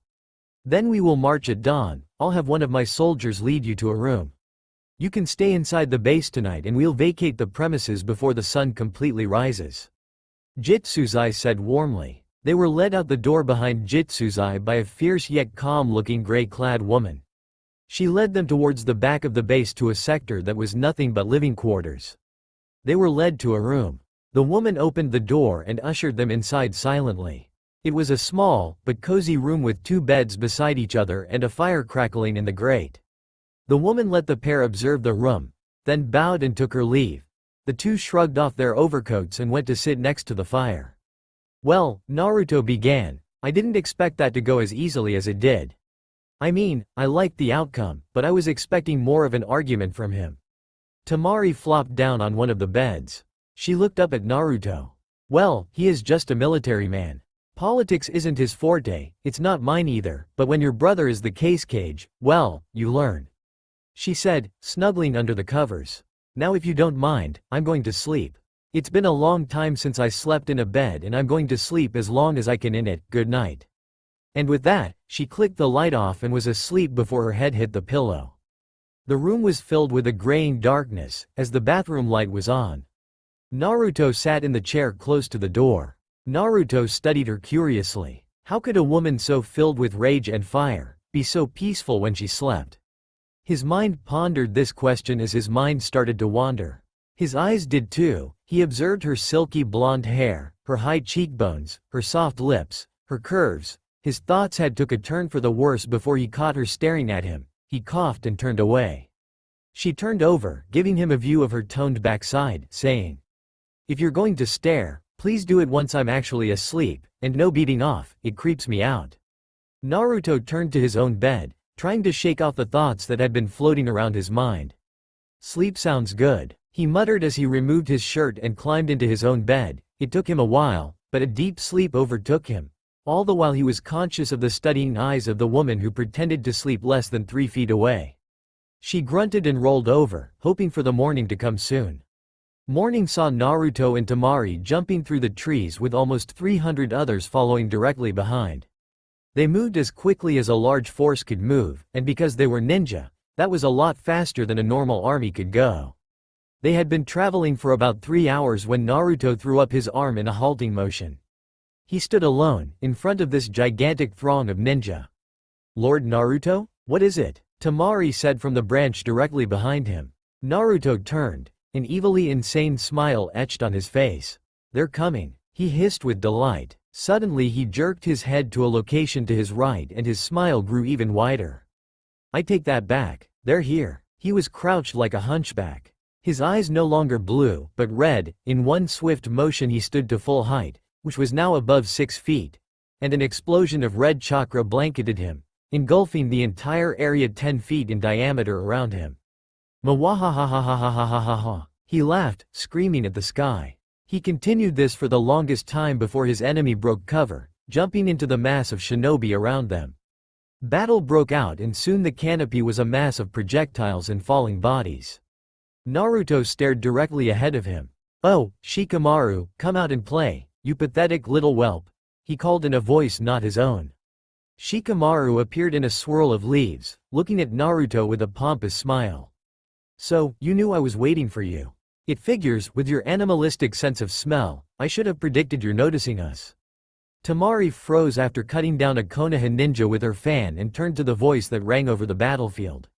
Then we will march at dawn. I'll have one of my soldiers lead you to a room. You can stay inside the base tonight and we'll vacate the premises before the sun completely rises. Jitsuzai said warmly. They were led out the door behind Jitsuzai by a fierce yet calm-looking gray-clad woman. She led them towards the back of the base to a sector that was nothing but living quarters. They were led to a room. The woman opened the door and ushered them inside silently. It was a small, but cozy room with 2 beds beside each other and a fire crackling in the grate. The woman let the pair observe the room, then bowed and took her leave. The 2 shrugged off their overcoats and went to sit next to the fire. "Well," Naruto began, "I didn't expect that to go as easily as it did. I mean, I liked the outcome, but I was expecting more of an argument from him." Temari flopped down on one of the beds. She looked up at Naruto. "Well, he is just a military man. Politics isn't his forte, it's not mine either, but when your brother is the case cage, well, you learn," she said, snuggling under the covers. "Now if you don't mind, I'm going to sleep. It's been a long time since I slept in a bed and I'm going to sleep as long as I can in it, good night." And with that, she clicked the light off and was asleep before her head hit the pillow. The room was filled with a graying darkness, as the bathroom light was on. Naruto sat in the chair close to the door. Naruto studied her curiously. How could a woman so filled with rage and fire be so peaceful when she slept? His mind pondered this question as his mind started to wander. His eyes did too. He observed her silky blonde hair, her high cheekbones, her soft lips, her curves. His thoughts had took a turn for the worse before he caught her staring at him. He coughed and turned away. She turned over, giving him a view of her toned backside, saying, "If you're going to stare, please do it once I'm actually asleep, and no beating off, it creeps me out." Naruto turned to his own bed, trying to shake off the thoughts that had been floating around his mind. "Sleep sounds good," he muttered as he removed his shirt and climbed into his own bed. It took him a while, but a deep sleep overtook him. All the while he was conscious of the studying eyes of the woman who pretended to sleep less than 3 feet away. She grunted and rolled over, hoping for the morning to come soon. Morning saw Naruto and Temari jumping through the trees with almost 300 others following directly behind. They moved as quickly as a large force could move, and because they were ninja, that was a lot faster than a normal army could go. They had been traveling for about 3 hours when Naruto threw up his arm in a halting motion. He stood alone, in front of this gigantic throng of ninja. "Lord Naruto? What is it?" Temari said from the branch directly behind him. Naruto turned. An evilly insane smile etched on his face. "They're coming," he hissed with delight. Suddenly he jerked his head to a location to his right and his smile grew even wider. "I take that back. They're here." He was crouched like a hunchback. His eyes no longer blue, but red. In one swift motion he stood to full height, which was now above 6 feet, and an explosion of red chakra blanketed him, engulfing the entire area 10 feet in diameter around him. Mwahahahahahahaha. He laughed, screaming at the sky. He continued this for the longest time before his enemy broke cover, jumping into the mass of shinobi around them. Battle broke out and soon the canopy was a mass of projectiles and falling bodies. Naruto stared directly ahead of him. "Oh, Shikamaru, come out and play, you pathetic little whelp," he called in a voice not his own. Shikamaru appeared in a swirl of leaves, looking at Naruto with a pompous smile. "So, you knew I was waiting for you. It figures, with your animalistic sense of smell, I should have predicted your noticing us." Temari froze after cutting down a Konoha ninja with her fan and turned to the voice that rang over the battlefield.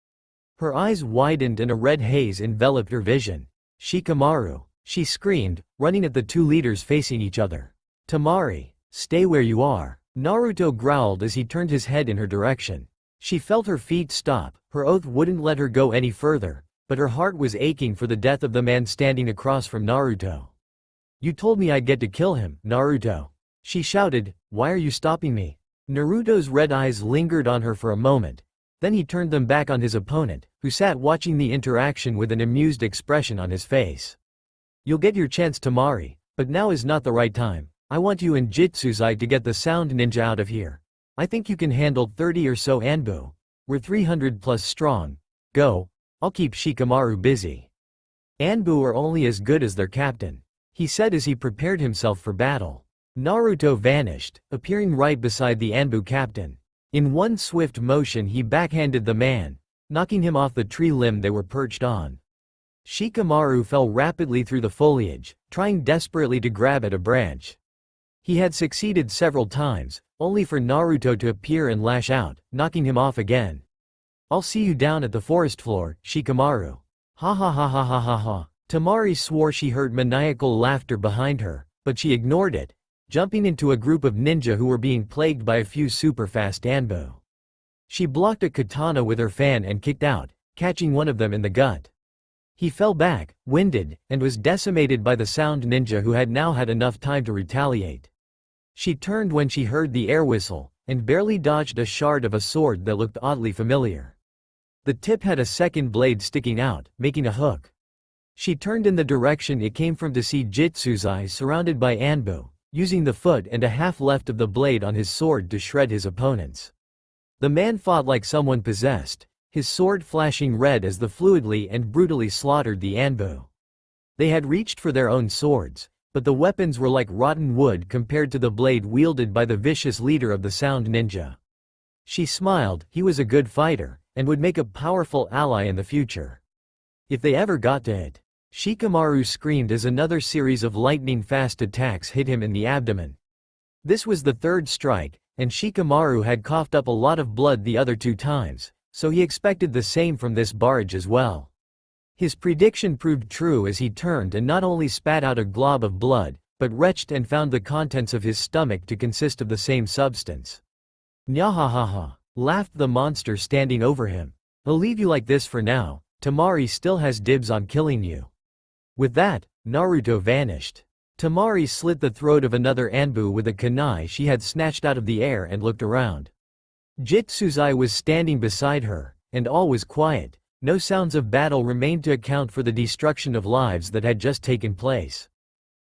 Her eyes widened and a red haze enveloped her vision. "Shikamaru," she screamed, running at the 2 leaders facing each other. "Temari, stay where you are," Naruto growled as he turned his head in her direction. She felt her feet stop, her oath wouldn't let her go any further, but her heart was aching for the death of the man standing across from Naruto. "You told me I'd get to kill him, Naruto," she shouted. "Why are you stopping me?" Naruto's red eyes lingered on her for a moment. Then he turned them back on his opponent, who sat watching the interaction with an amused expression on his face. "You'll get your chance, Temari, but now is not the right time. I want you and Jitsuzai to get the sound ninja out of here. I think you can handle 30 or so Anbu. We're 300 plus strong. Go. I'll keep Shikamaru busy." "Anbu are only as good as their captain," he said as he prepared himself for battle. Naruto vanished, appearing right beside the Anbu captain. In one swift motion he backhanded the man, knocking him off the tree limb they were perched on. Shikamaru fell rapidly through the foliage, trying desperately to grab at a branch. He had succeeded several times, only for Naruto to appear and lash out, knocking him off again. "I'll see you down at the forest floor, Shikamaru." Ha ha ha ha ha ha ha. Temari swore she heard maniacal laughter behind her, but she ignored it, jumping into a group of ninja who were being plagued by a few super-fast Anbu. She blocked a katana with her fan and kicked out, catching one of them in the gut. He fell back, winded, and was decimated by the sound ninja who had now had enough time to retaliate. She turned when she heard the air whistle, and barely dodged a shard of a sword that looked oddly familiar. The tip had a second blade sticking out, making a hook. She turned in the direction it came from to see Jitsuzai surrounded by Anbu, using the foot and a half left of the blade on his sword to shred his opponents. The man fought like someone possessed, his sword flashing red as the fluidly and brutally slaughtered the Anbu. They had reached for their own swords, but the weapons were like rotten wood compared to the blade wielded by the vicious leader of the sound ninja. She smiled. He was a good fighter, and would make a powerful ally in the future. If they ever got to it. Shikamaru screamed as another series of lightning-fast attacks hit him in the abdomen. This was the third strike, and Shikamaru had coughed up a lot of blood the other 2 times, so he expected the same from this barrage as well. His prediction proved true as he turned and not only spat out a glob of blood, but retched and found the contents of his stomach to consist of the same substance. "Nyahahaha," laughed the monster standing over him. "I'll leave you like this for now. Temari still has dibs on killing you." With that, Naruto vanished. Temari slit the throat of another Anbu with a kunai she had snatched out of the air and looked around. Jitsuzai was standing beside her, and all was quiet. No sounds of battle remained to account for the destruction of lives that had just taken place.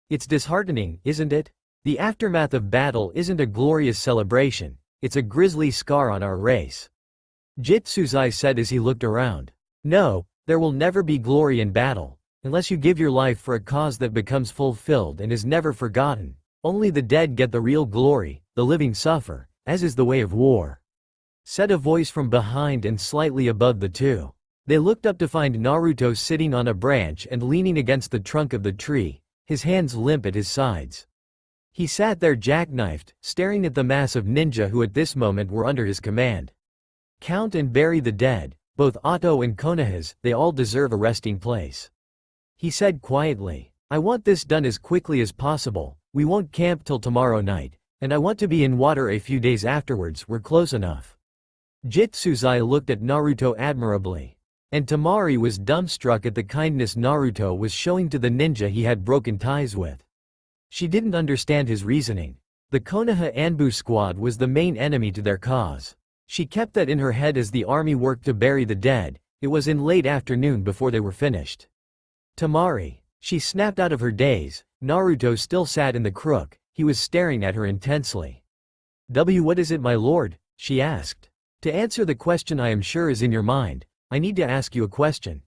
It's disheartening, isn't it? The aftermath of battle isn't a glorious celebration, it's a grisly scar on our race. Jitsuzai said as he looked around. No, there will never be glory in battle, unless you give your life for a cause that becomes fulfilled and is never forgotten. Only the dead get the real glory, the living suffer, as is the way of war. Said a voice from behind and slightly above the two. They looked up to find Naruto sitting on a branch and leaning against the trunk of the tree, his hands limp at his sides. He sat there jackknifed, staring at the mass of ninja who at this moment were under his command. Count and bury the dead, both Otto and Konoha's, they all deserve a resting place. He said quietly, I want this done as quickly as possible, we won't camp till tomorrow night, and I want to be in water a few days afterwards, we're close enough. Jitsuzai looked at Naruto admirably. And Temari was dumbstruck at the kindness Naruto was showing to the ninja he had broken ties with. She didn't understand his reasoning. The Konoha Anbu squad was the main enemy to their cause. She kept that in her head as the army worked to bury the dead. It was in late afternoon before they were finished. Temari. She snapped out of her daze. Naruto still sat in the crook. He was staring at her intensely. What is it, my lord? She asked. To answer the question I am sure is in your mind, I need to ask you a question.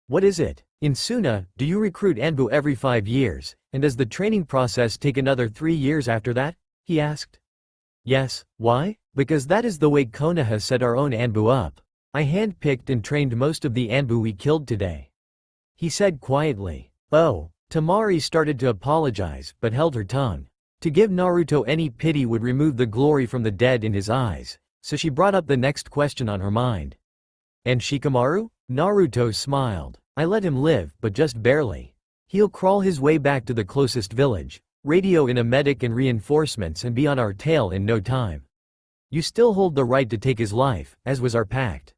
What is it? In Suna, do you recruit Anbu every 5 years, and does the training process take another 3 years after that? He asked. Yes, why? Because that is the way Konoha set our own Anbu up. I handpicked and trained most of the Anbu we killed today. He said quietly. Oh, Temari started to apologize, but held her tongue. To give Naruto any pity would remove the glory from the dead in his eyes, so she brought up the next question on her mind. And Shikamaru? Naruto smiled. I let him live, but just barely. He'll crawl his way back to the closest village, radio in a medic and reinforcements and be on our tail in no time. You still hold the right to take his life, as was our pact.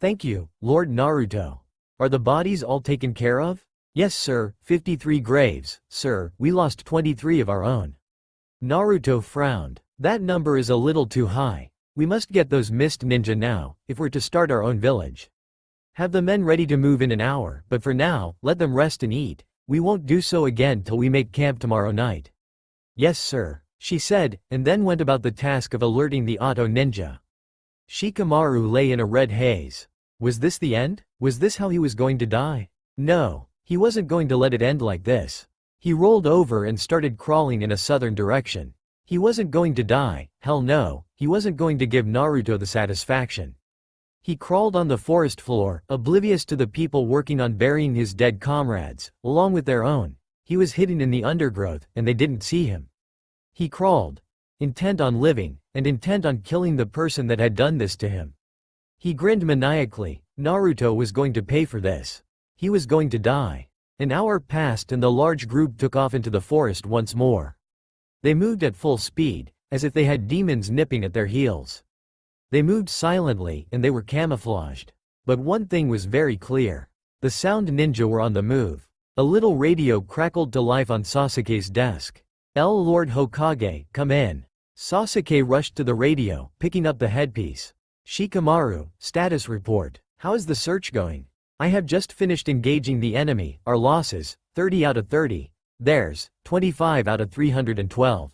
Thank you, Lord Naruto. Are the bodies all taken care of? Yes sir, 53 graves, sir, we lost 23 of our own. Naruto frowned. That number is a little too high. We must get those mist ninja now, if we're to start our own village. Have the men ready to move in an hour, but for now, let them rest and eat. We won't do so again till we make camp tomorrow night. Yes sir, she said, and then went about the task of alerting the Otto ninja. Shikamaru lay in a red haze. Was this the end? Was this how he was going to die? No, he wasn't going to let it end like this. He rolled over and started crawling in a southern direction. He wasn't going to die, hell no, he wasn't going to give Naruto the satisfaction. He crawled on the forest floor, oblivious to the people working on burying his dead comrades, along with their own. He was hidden in the undergrowth, and they didn't see him. He crawled, intent on living, and intent on killing the person that had done this to him. He grinned maniacally. Naruto was going to pay for this. He was going to die. An hour passed and the large group took off into the forest once more. They moved at full speed, as if they had demons nipping at their heels. They moved silently and they were camouflaged. But one thing was very clear. The sound ninja were on the move. A little radio crackled to life on Sasuke's desk. Lord Hokage, come in. Sasuke rushed to the radio, picking up the headpiece. Shikamaru, status report. How is the search going? I have just finished engaging the enemy. Our losses, 30 out of 30. Theirs, 25 out of 312.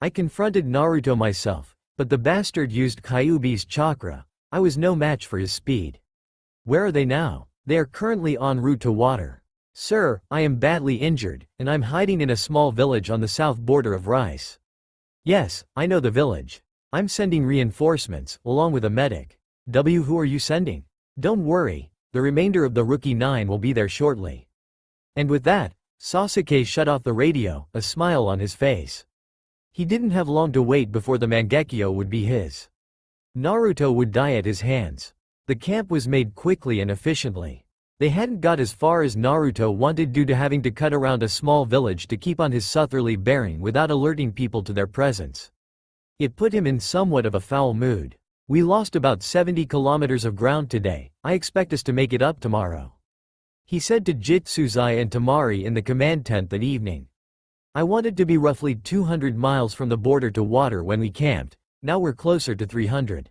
I confronted Naruto myself, but the bastard used Kyuubi's chakra. I was no match for his speed. Where are they now? They are currently en route to water. Sir, I am badly injured, and I'm hiding in a small village on the south border of Rice. Yes, I know the village. I'm sending reinforcements, along with a medic. Who are you sending? Don't worry, the remainder of the Rookie 9 will be there shortly. And with that, Sasuke shut off the radio, a smile on his face. He didn't have long to wait before the Mangekyo would be his. Naruto would die at his hands. The camp was made quickly and efficiently. They hadn't got as far as Naruto wanted due to having to cut around a small village to keep on his southerly bearing without alerting people to their presence. It put him in somewhat of a foul mood. We lost about 70 kilometers of ground today. I expect us to make it up tomorrow. He said to Jitsuzai and Temari in the command tent that evening. I wanted to be roughly 200 miles from the border to water when we camped. Now we're closer to 300.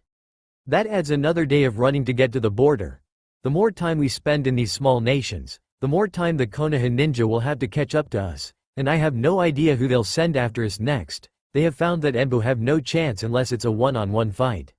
That adds another day of running to get to the border. The more time we spend in these small nations, the more time the Konoha ninja will have to catch up to us, and I have no idea who they'll send after us next. They have found that Enbu have no chance unless it's a one-on-one fight.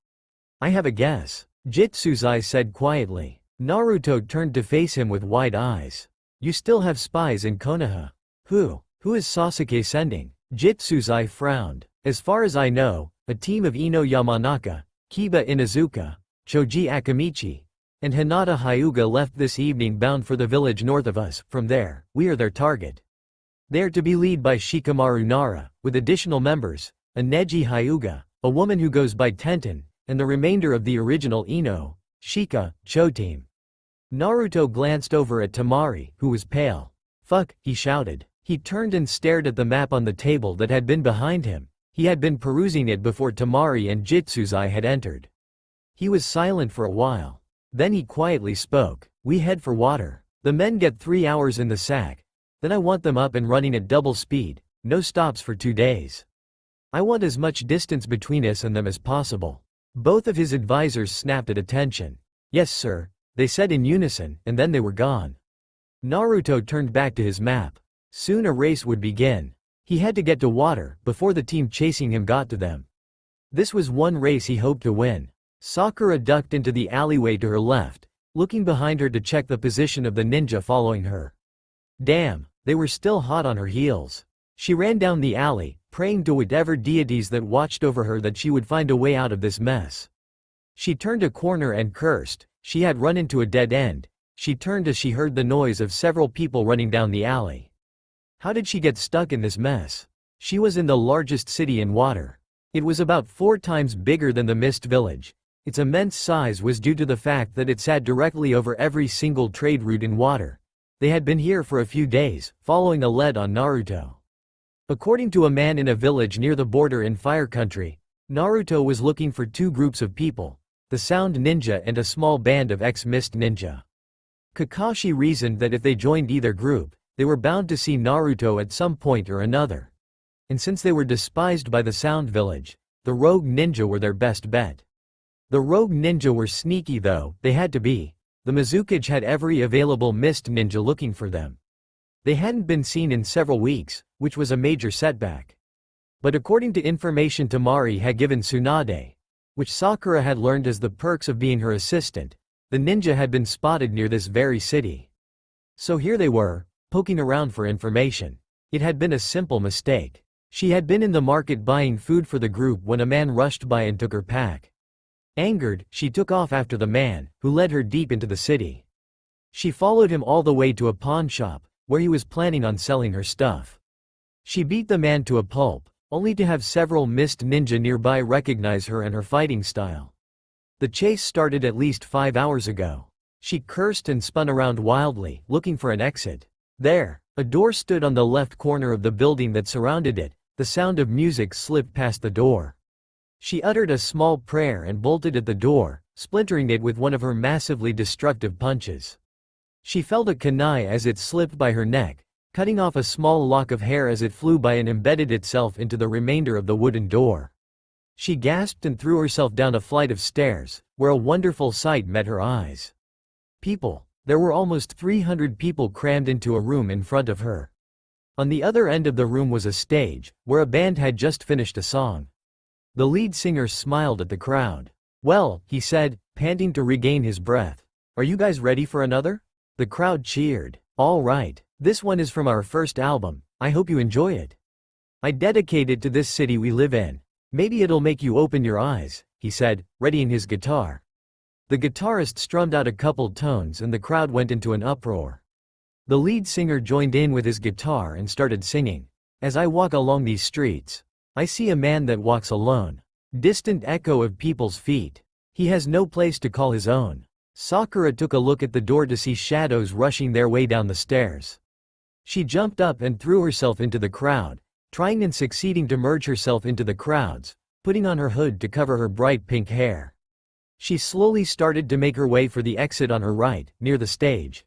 I have a guess, Jitsuzai said quietly. Naruto turned to face him with wide eyes. You still have spies in Konoha. Who is Sasuke sending? Jitsuzai frowned. As far as I know, a team of Ino Yamanaka, Kiba Inuzuka, Choji Akamichi, and Hinata Hyuga left this evening bound for the village north of us. From there, we are their target. They are to be led by Shikamaru Nara, with additional members, a Neji Hyuga, a woman who goes by Tenten, and the remainder of the original Ino, Shika, Cho team. Naruto glanced over at Temari, who was pale. Fuck, he shouted. He turned and stared at the map on the table that had been behind him. He had been perusing it before Temari and Jitsuzai had entered. He was silent for a while. Then he quietly spoke. We head for water. The men get 3 hours in the sack. Then I want them up and running at double speed, no stops for 2 days. I want as much distance between us and them as possible. Both of his advisors snapped at attention. Yes sir, they said in unison, and then they were gone. Naruto turned back to his map. Soon a race would begin. He had to get to water, before the team chasing him got to them. This was one race he hoped to win. Sakura ducked into the alleyway to her left, looking behind her to check the position of the ninja following her. Damn, they were still hot on her heels. She ran down the alley, praying to whatever deities that watched over her that she would find a way out of this mess. She turned a corner and cursed. She had run into a dead end. She turned as she heard the noise of several people running down the alley. How did she get stuck in this mess? She was in the largest city in water. It was about 4 times bigger than the Mist Village. Its immense size was due to the fact that it sat directly over every single trade route in water. They had been here for a few days, following a lead on Naruto. According to a man in a village near the border in Fire Country, Naruto was looking for 2 groups of people, the Sound Ninja and a small band of ex-Mist Ninja. Kakashi reasoned that if they joined either group, they were bound to see Naruto at some point or another. And since they were despised by the Sound Village, the Rogue Ninja were their best bet. The Rogue Ninja were sneaky though, they had to be. The Mizukage had every available Mist Ninja looking for them. They hadn't been seen in several weeks, which was a major setback. But according to information Temari had given Tsunade, which Sakura had learned as the perks of being her assistant, the ninja had been spotted near this very city. So here they were, poking around for information. It had been a simple mistake. She had been in the market buying food for the group when a man rushed by and took her pack. Angered, she took off after the man, who led her deep into the city. She followed him all the way to a pawn shop, where he was planning on selling her stuff. She beat the man to a pulp, only to have several missed ninja nearby recognize her and her fighting style. The chase started at least 5 hours ago. She cursed and spun around wildly, looking for an exit. There, a door stood on the left corner of the building that surrounded it. The sound of music slipped past the door. She uttered a small prayer and bolted at the door, splintering it with one of her massively destructive punches. She felt a kunai as it slipped by her neck, cutting off a small lock of hair as it flew by and embedded itself into the remainder of the wooden door. She gasped and threw herself down a flight of stairs, where a wonderful sight met her eyes. People. There were almost 300 people crammed into a room in front of her. On the other end of the room was a stage, where a band had just finished a song. The lead singer smiled at the crowd. "Well," he said, panting to regain his breath. "Are you guys ready for another?" The crowd cheered. "All right. This one is from our first album. I hope you enjoy it. I dedicate it to this city we live in. Maybe it'll make you open your eyes," he said, readying his guitar. The guitarist strummed out a couple tones and the crowd went into an uproar. The lead singer joined in with his guitar and started singing. "As I walk along these streets, I see a man that walks alone. Distant echo of people's feet. He has no place to call his own." Sakura took a look at the door to see shadows rushing their way down the stairs. She jumped up and threw herself into the crowd, trying and succeeding to merge herself into the crowds, putting on her hood to cover her bright pink hair. She slowly started to make her way for the exit on her right, near the stage.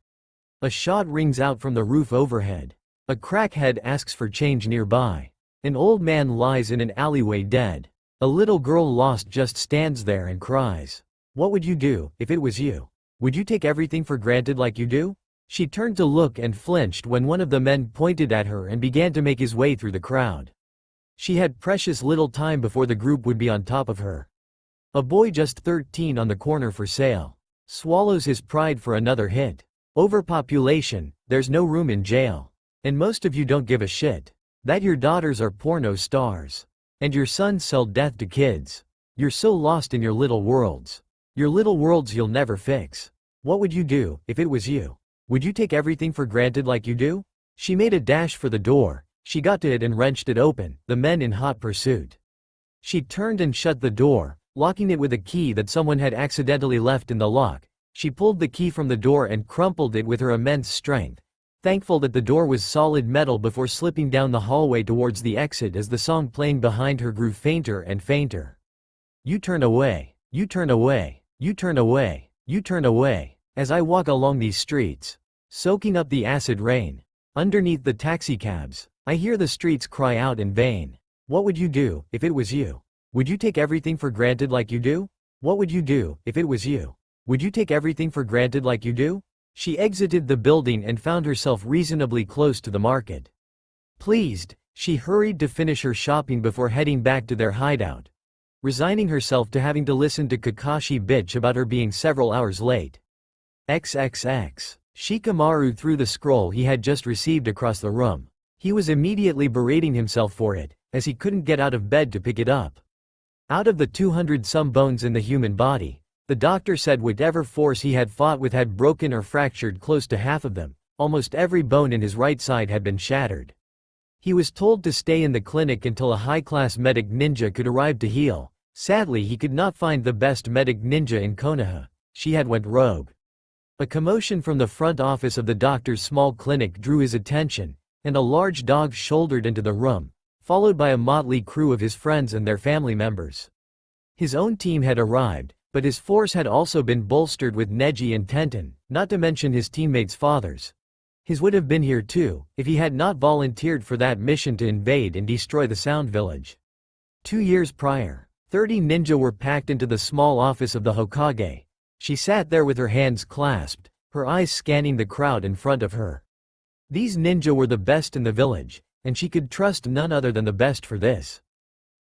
A shot rings out from the roof overhead. A crackhead asks for change nearby. An old man lies in an alleyway dead. A little girl lost just stands there and cries. What would you do, if it was you? Would you take everything for granted like you do? She turned to look and flinched when one of the men pointed at her and began to make his way through the crowd. She had precious little time before the group would be on top of her. A boy just 13 on the corner for sale. Swallows his pride for another hit. Overpopulation, there's no room in jail. And most of you don't give a shit. That your daughters are porno stars. And your sons sell death to kids. You're so lost in your little worlds. Your little worlds you'll never fix. What would you do, if it was you? Would you take everything for granted like you do? She made a dash for the door. She got to it and wrenched it open, the men in hot pursuit. She turned and shut the door, locking it with a key that someone had accidentally left in the lock. She pulled the key from the door and crumpled it with her immense strength, thankful that the door was solid metal before slipping down the hallway towards the exit as the song playing behind her grew fainter and fainter. You turn away, you turn away, you turn away, you turn away, as I walk along these streets, soaking up the acid rain. Underneath the taxicabs, I hear the streets cry out in vain. What would you do, if it was you? Would you take everything for granted like you do? What would you do, if it was you? Would you take everything for granted like you do? She exited the building and found herself reasonably close to the market. Pleased, she hurried to finish her shopping before heading back to their hideout, resigning herself to having to listen to Kakashi bitch about her being several hours late. XXX. Shikamaru threw the scroll he had just received across the room. He was immediately berating himself for it, as he couldn't get out of bed to pick it up. Out of the 200-some bones in the human body, the doctor said whatever force he had fought with had broken or fractured close to half of them. Almost every bone in his right side had been shattered. He was told to stay in the clinic until a high-class medic ninja could arrive to heal. Sadly, he could not find the best medic ninja in Konoha. She had went rogue. A commotion from the front office of the doctor's small clinic drew his attention, and a large dog shouldered into the room, followed by a motley crew of his friends and their family members. His own team had arrived, but his force had also been bolstered with Neji and Tenten, not to mention his teammates' fathers. His would have been here too, if he had not volunteered for that mission to invade and destroy the Sound Village. 2 years prior, 30 ninja were packed into the small office of the Hokage. She sat there with her hands clasped, her eyes scanning the crowd in front of her. These ninja were the best in the village, and she could trust none other than the best for this.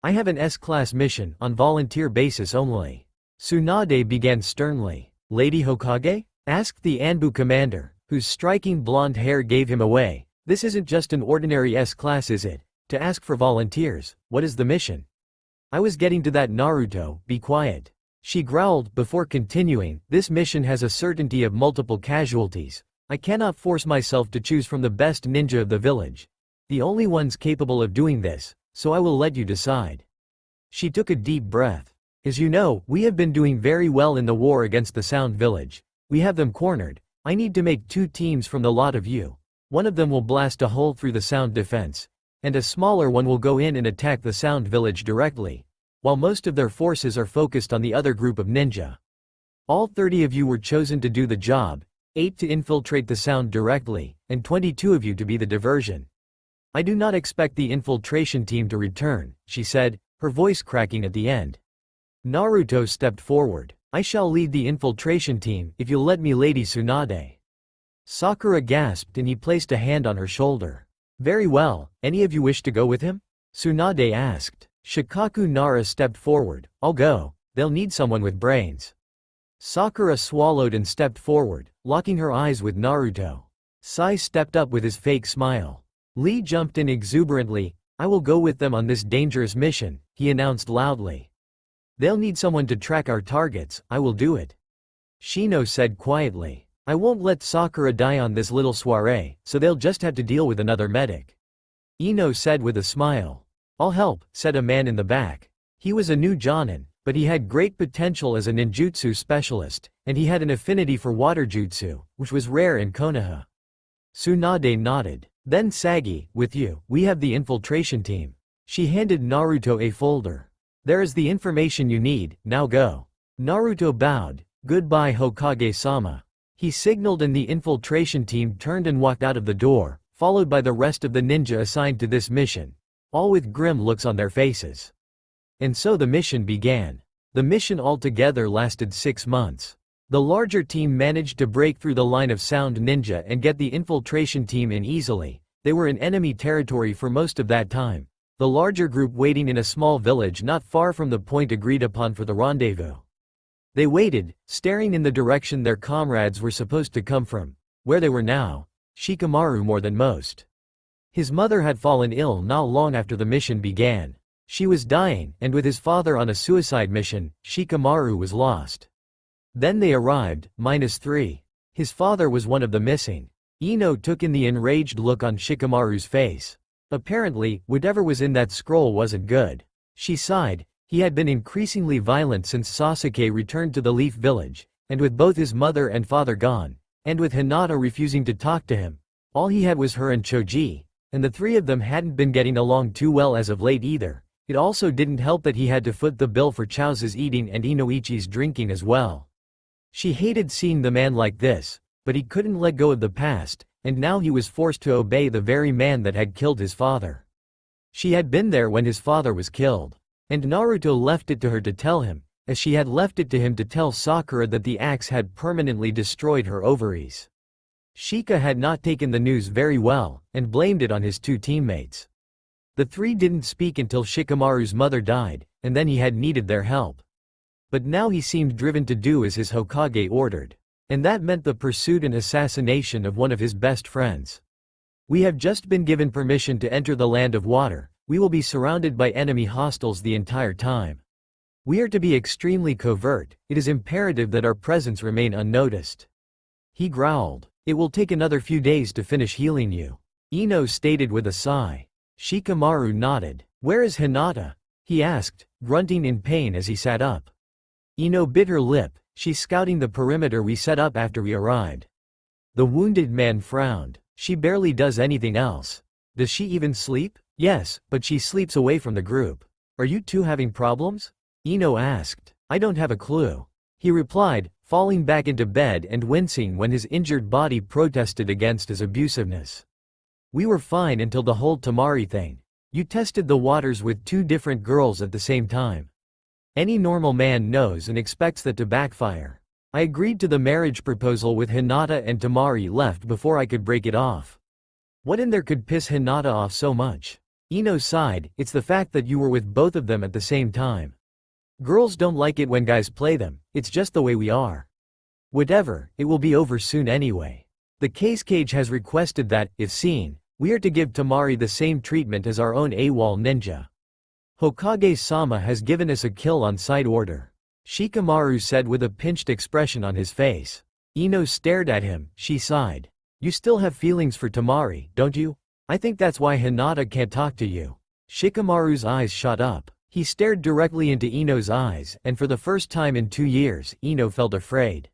I have an S-class mission, on volunteer basis only. Tsunade began sternly. Lady Hokage? Asked the Anbu commander, whose striking blonde hair gave him away. This isn't just an ordinary S-class, is it? To ask for volunteers, what is the mission? I was getting to that, Naruto, be quiet. She growled, before continuing, this mission has a certainty of multiple casualties. I cannot force myself to choose from the best ninja of the village. The only ones capable of doing this, so I will let you decide." She took a deep breath. "As you know, we have been doing very well in the war against the Sound Village. We have them cornered. I need to make 2 teams from the lot of you. One of them will blast a hole through the Sound defense, and a smaller one will go in and attack the Sound Village directly, while most of their forces are focused on the other group of ninja. All 30 of you were chosen to do the job, 8 to infiltrate the Sound directly, and 22 of you to be the diversion. I do not expect the infiltration team to return," she said, her voice cracking at the end. Naruto stepped forward. "I shall lead the infiltration team if you'll let me, Lady Tsunade." Sakura gasped and he placed a hand on her shoulder. "Very well, any of you wish to go with him?" Tsunade asked. Shikaku Nara stepped forward. "I'll go, they'll need someone with brains." Sakura swallowed and stepped forward, locking her eyes with Naruto. Sai stepped up with his fake smile. Lee jumped in exuberantly. "I will go with them on this dangerous mission," he announced loudly. "They'll need someone to track our targets, I will do it." Shino said quietly. "I won't let Sakura die on this little soiree, so they'll just have to deal with another medic." Ino said with a smile. "I'll help," said a man in the back. He was a new Jonin, but he had great potential as a ninjutsu specialist, and he had an affinity for water jutsu, which was rare in Konoha. Tsunade nodded. "Then Sagi, with you, we have the infiltration team." She handed Naruto a folder. "There is the information you need, now go." Naruto bowed. "Goodbye, Hokage-sama." He signaled and the infiltration team turned and walked out of the door, followed by the rest of the ninja assigned to this mission, all with grim looks on their faces. And so the mission began. The mission altogether lasted 6 months. The larger team managed to break through the line of Sound Ninja and get the infiltration team in easily. They were in enemy territory for most of that time, the larger group waiting in a small village not far from the point agreed upon for the rendezvous. They waited, staring in the direction their comrades were supposed to come from. Where they were now, Shikamaru more than most. His mother had fallen ill not long after the mission began. She was dying, and with his father on a suicide mission, Shikamaru was lost. Then they arrived, -3. His father was one of the missing. Ino took in the enraged look on Shikamaru's face. Apparently, whatever was in that scroll wasn't good. She sighed. He had been increasingly violent since Sasuke returned to the Leaf Village, and with both his mother and father gone, and with Hinata refusing to talk to him, all he had was her and Choji, and the 3 of them hadn't been getting along too well as of late either. It also didn't help that he had to foot the bill for Chao's eating and Inoichi's drinking as well. She hated seeing the man like this, but he couldn't let go of the past, and now he was forced to obey the very man that had killed his father. She had been there when his father was killed. And Naruto left it to her to tell him, as she had left it to him to tell Sakura that the axe had permanently destroyed her ovaries. Shika had not taken the news very well, and blamed it on his 2 teammates. The 3 didn't speak until Shikamaru's mother died, and then he had needed their help. But now he seemed driven to do as his Hokage ordered. And that meant the pursuit and assassination of one of his best friends. "We have just been given permission to enter the Land of Water. We will be surrounded by enemy hostiles the entire time. We are to be extremely covert. It is imperative that our presence remain unnoticed." He growled. "It will take another few days to finish healing you," Ino stated with a sigh. Shikamaru nodded. "Where is Hinata?" he asked, grunting in pain as he sat up. Ino bit her lip. "She's scouting the perimeter we set up after we arrived." The wounded man frowned. "She barely does anything else. Does she even sleep?" "Yes, but she sleeps away from the group." "Are you two having problems?" Ino asked. "I don't have a clue," he replied, falling back into bed and wincing when his injured body protested against his abusiveness. "We were fine until the whole Temari thing. You tested the waters with 2 different girls at the same time. Any normal man knows and expects that to backfire. I agreed to the marriage proposal with Hinata and Temari left before I could break it off." "What in there could piss Hinata off so much?" Ino sighed. "It's the fact that you were with both of them at the same time. Girls don't like it when guys play them, it's just the way we are." "Whatever, it will be over soon anyway. The case cage has requested that, if seen, we are to give Temari the same treatment as our own AWOL ninja. Hokage-sama has given us a kill on sight order," Shikamaru said with a pinched expression on his face. Ino stared at him. She sighed. "You still have feelings for Temari, don't you? I think that's why Hinata can't talk to you." Shikamaru's eyes shot up. He stared directly into Ino's eyes, and for the first time in 2 years, Ino felt afraid.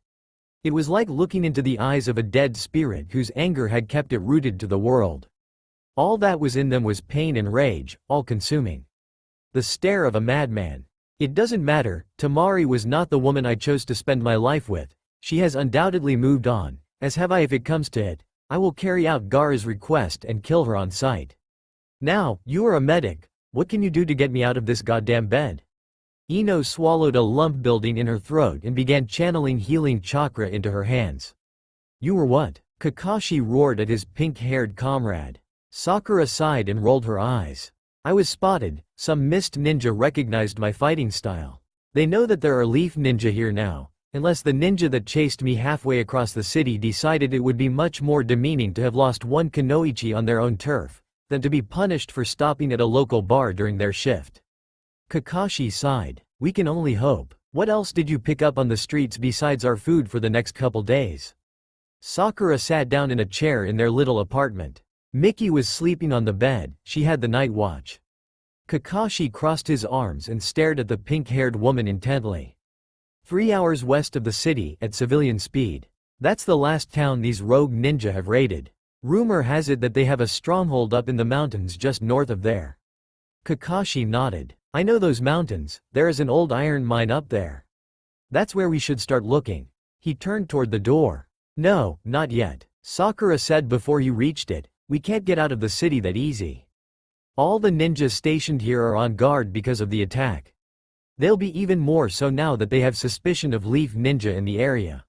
It was like looking into the eyes of a dead spirit whose anger had kept it rooted to the world. All that was in them was pain and rage, all-consuming. The stare of a madman. It doesn't matter, Temari was not the woman I chose to spend my life with. She has undoubtedly moved on, as have I if it comes to it. I will carry out Gaara's request and kill her on sight. Now, you are a medic. What can you do to get me out of this goddamn bed? Ino swallowed a lump building in her throat and began channeling healing chakra into her hands. You were what? Kakashi roared at his pink-haired comrade. Sakura sighed and rolled her eyes. I was spotted. Some mist ninja recognized my fighting style. They know that there are leaf ninja here now, unless the ninja that chased me halfway across the city decided it would be much more demeaning to have lost one kunoichi on their own turf, than to be punished for stopping at a local bar during their shift. Kakashi sighed. We can only hope. What else did you pick up on the streets besides our food for the next couple days? Sakura sat down in a chair in their little apartment. Miki was sleeping on the bed, she had the night watch. Kakashi crossed his arms and stared at the pink-haired woman intently. 3 hours west of the city, at civilian speed. That's the last town these rogue ninja have raided. Rumor has it that they have a stronghold up in the mountains just north of there. Kakashi nodded. I know those mountains, there is an old iron mine up there. That's where we should start looking. He turned toward the door. No, not yet, Sakura said before he reached it. We can't get out of the city that easy. All the ninjas stationed here are on guard because of the attack. They'll be even more so now that they have suspicion of leaf ninja in the area.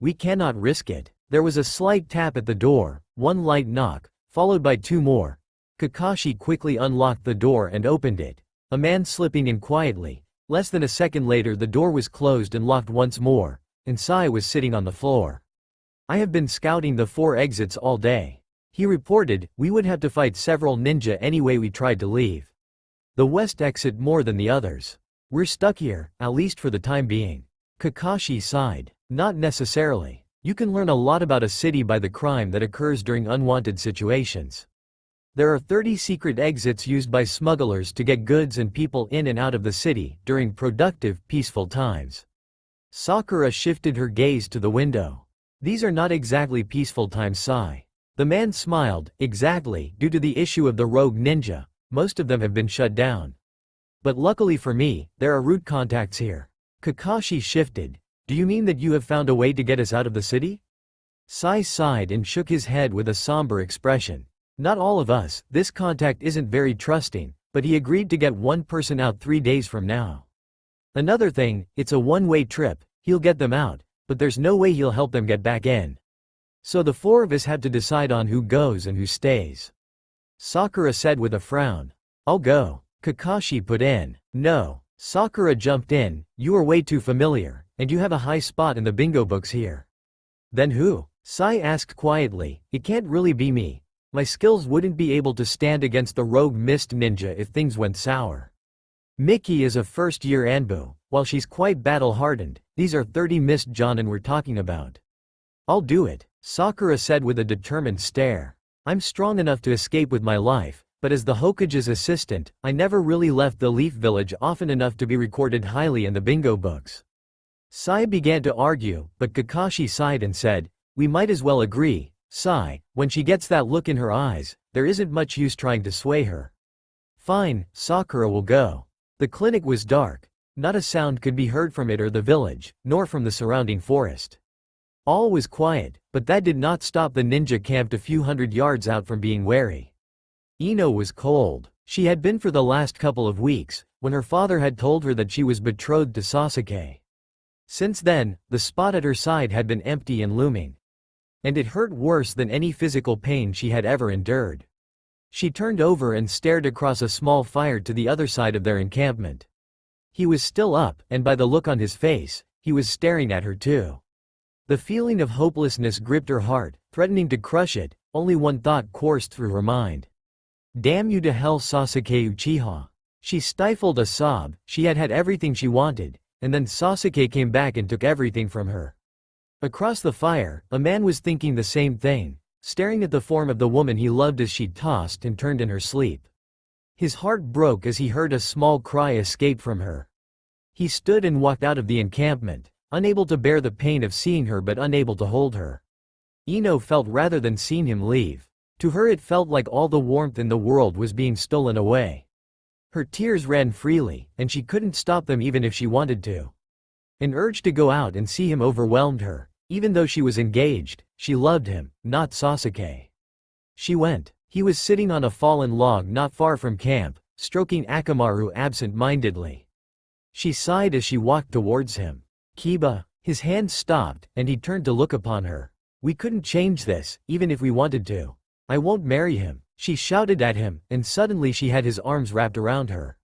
We cannot risk it. There was a slight tap at the door, one light knock, followed by 2 more. Kakashi quickly unlocked the door and opened it. A man slipping in quietly. Less than a second later the door was closed and locked once more, and Sai was sitting on the floor. I have been scouting the 4 exits all day. He reported, we would have to fight several ninja anyway we tried to leave. The west exit more than the others. We're stuck here, at least for the time being. Kakashi sighed. Not necessarily. You can learn a lot about a city by the crime that occurs during unwanted situations. There are 30 secret exits used by smugglers to get goods and people in and out of the city during productive, peaceful times. Sakura shifted her gaze to the window. These are not exactly peaceful times, Sai. The man smiled. Exactly, due to the issue of the rogue ninja, most of them have been shut down. But luckily for me, there are route contacts here. Kakashi shifted. Do you mean that you have found a way to get us out of the city? Sai sighed and shook his head with a somber expression. Not all of us, this contact isn't very trusting, but he agreed to get one person out 3 days from now. Another thing, it's a one-way trip, he'll get them out, but there's no way he'll help them get back in. So the 4 of us have to decide on who goes and who stays. Sakura said with a frown. I'll go. Kakashi put in. No. Sakura jumped in. You are way too familiar, and you have a high spot in the bingo books here. Then who? Sai asked quietly. It can't really be me. My skills wouldn't be able to stand against the rogue mist ninja if things went sour. Miki is a first-year Anbu. While she's quite battle-hardened, these are 30 mist Jonin we're talking about. I'll do it, Sakura said with a determined stare. I'm strong enough to escape with my life, but as the Hokage's assistant, I never really left the Leaf Village often enough to be recorded highly in the bingo books. Sai began to argue, but Kakashi sighed and said, we might as well agree. Sai, when she gets that look in her eyes, there isn't much use trying to sway her. Fine, Sakura will go. The clinic was dark. Not a sound could be heard from it or the village, nor from the surrounding forest. All was quiet, but that did not stop the ninja camped a few hundred yards out from being wary. Ino was cold. She had been for the last couple of weeks, when her father had told her that she was betrothed to Sasuke. Since then, the spot at her side had been empty and looming. And it hurt worse than any physical pain she had ever endured. She turned over and stared across a small fire to the other side of their encampment. He was still up, and by the look on his face, he was staring at her too. The feeling of hopelessness gripped her heart, threatening to crush it. Only one thought coursed through her mind. Damn you to hell, Sasuke Uchiha. She stifled a sob. She had had everything she wanted, and then Sasuke came back and took everything from her. Across the fire, a man was thinking the same thing, staring at the form of the woman he loved as she tossed and turned in her sleep. His heart broke as he heard a small cry escape from her. He stood and walked out of the encampment, unable to bear the pain of seeing her but unable to hold her. Ino felt rather than seen him leave. To her it felt like all the warmth in the world was being stolen away. Her tears ran freely, and she couldn't stop them even if she wanted to. An urge to go out and see him overwhelmed her. Even though she was engaged, she loved him, not Sasuke. She went. He was sitting on a fallen log not far from camp, stroking Akamaru absent-mindedly. She sighed as she walked towards him. Kiba. His hand stopped, and he turned to look upon her. We couldn't change this, even if we wanted to. I won't marry him, she shouted at him, and suddenly she had his arms wrapped around her.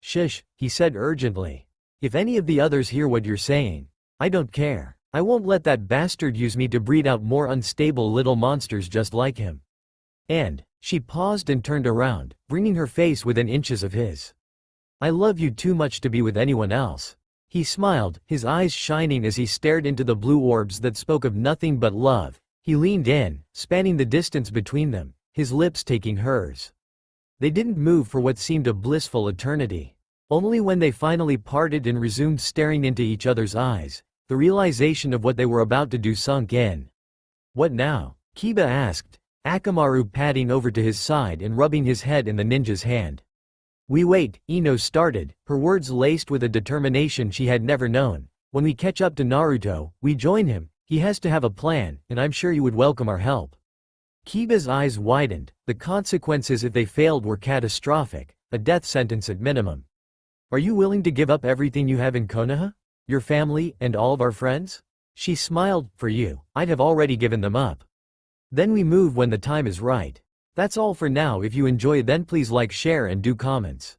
Shush, he said urgently. If any of the others hear what you're saying, I don't care. I won't let that bastard use me to breed out more unstable little monsters just like him. And, she paused and turned around, bringing her face within inches of his. I love you too much to be with anyone else. He smiled, his eyes shining as he stared into the blue orbs that spoke of nothing but love. He leaned in, spanning the distance between them, his lips taking hers. They didn't move for what seemed a blissful eternity. Only when they finally parted and resumed staring into each other's eyes, the realization of what they were about to do sunk in. What now? Kiba asked, Akamaru padding over to his side and rubbing his head in the ninja's hand. We wait, Ino started, her words laced with a determination she had never known. When we catch up to Naruto, we join him. He has to have a plan, and I'm sure you would welcome our help. Kiba's eyes widened. The consequences if they failed were catastrophic, a death sentence at minimum. Are you willing to give up everything you have in Konoha? Your family, and all of our friends? She smiled. For you, I'd have already given them up. Then we move when the time is right. That's all for now. If you enjoy, then please like, share and do comments.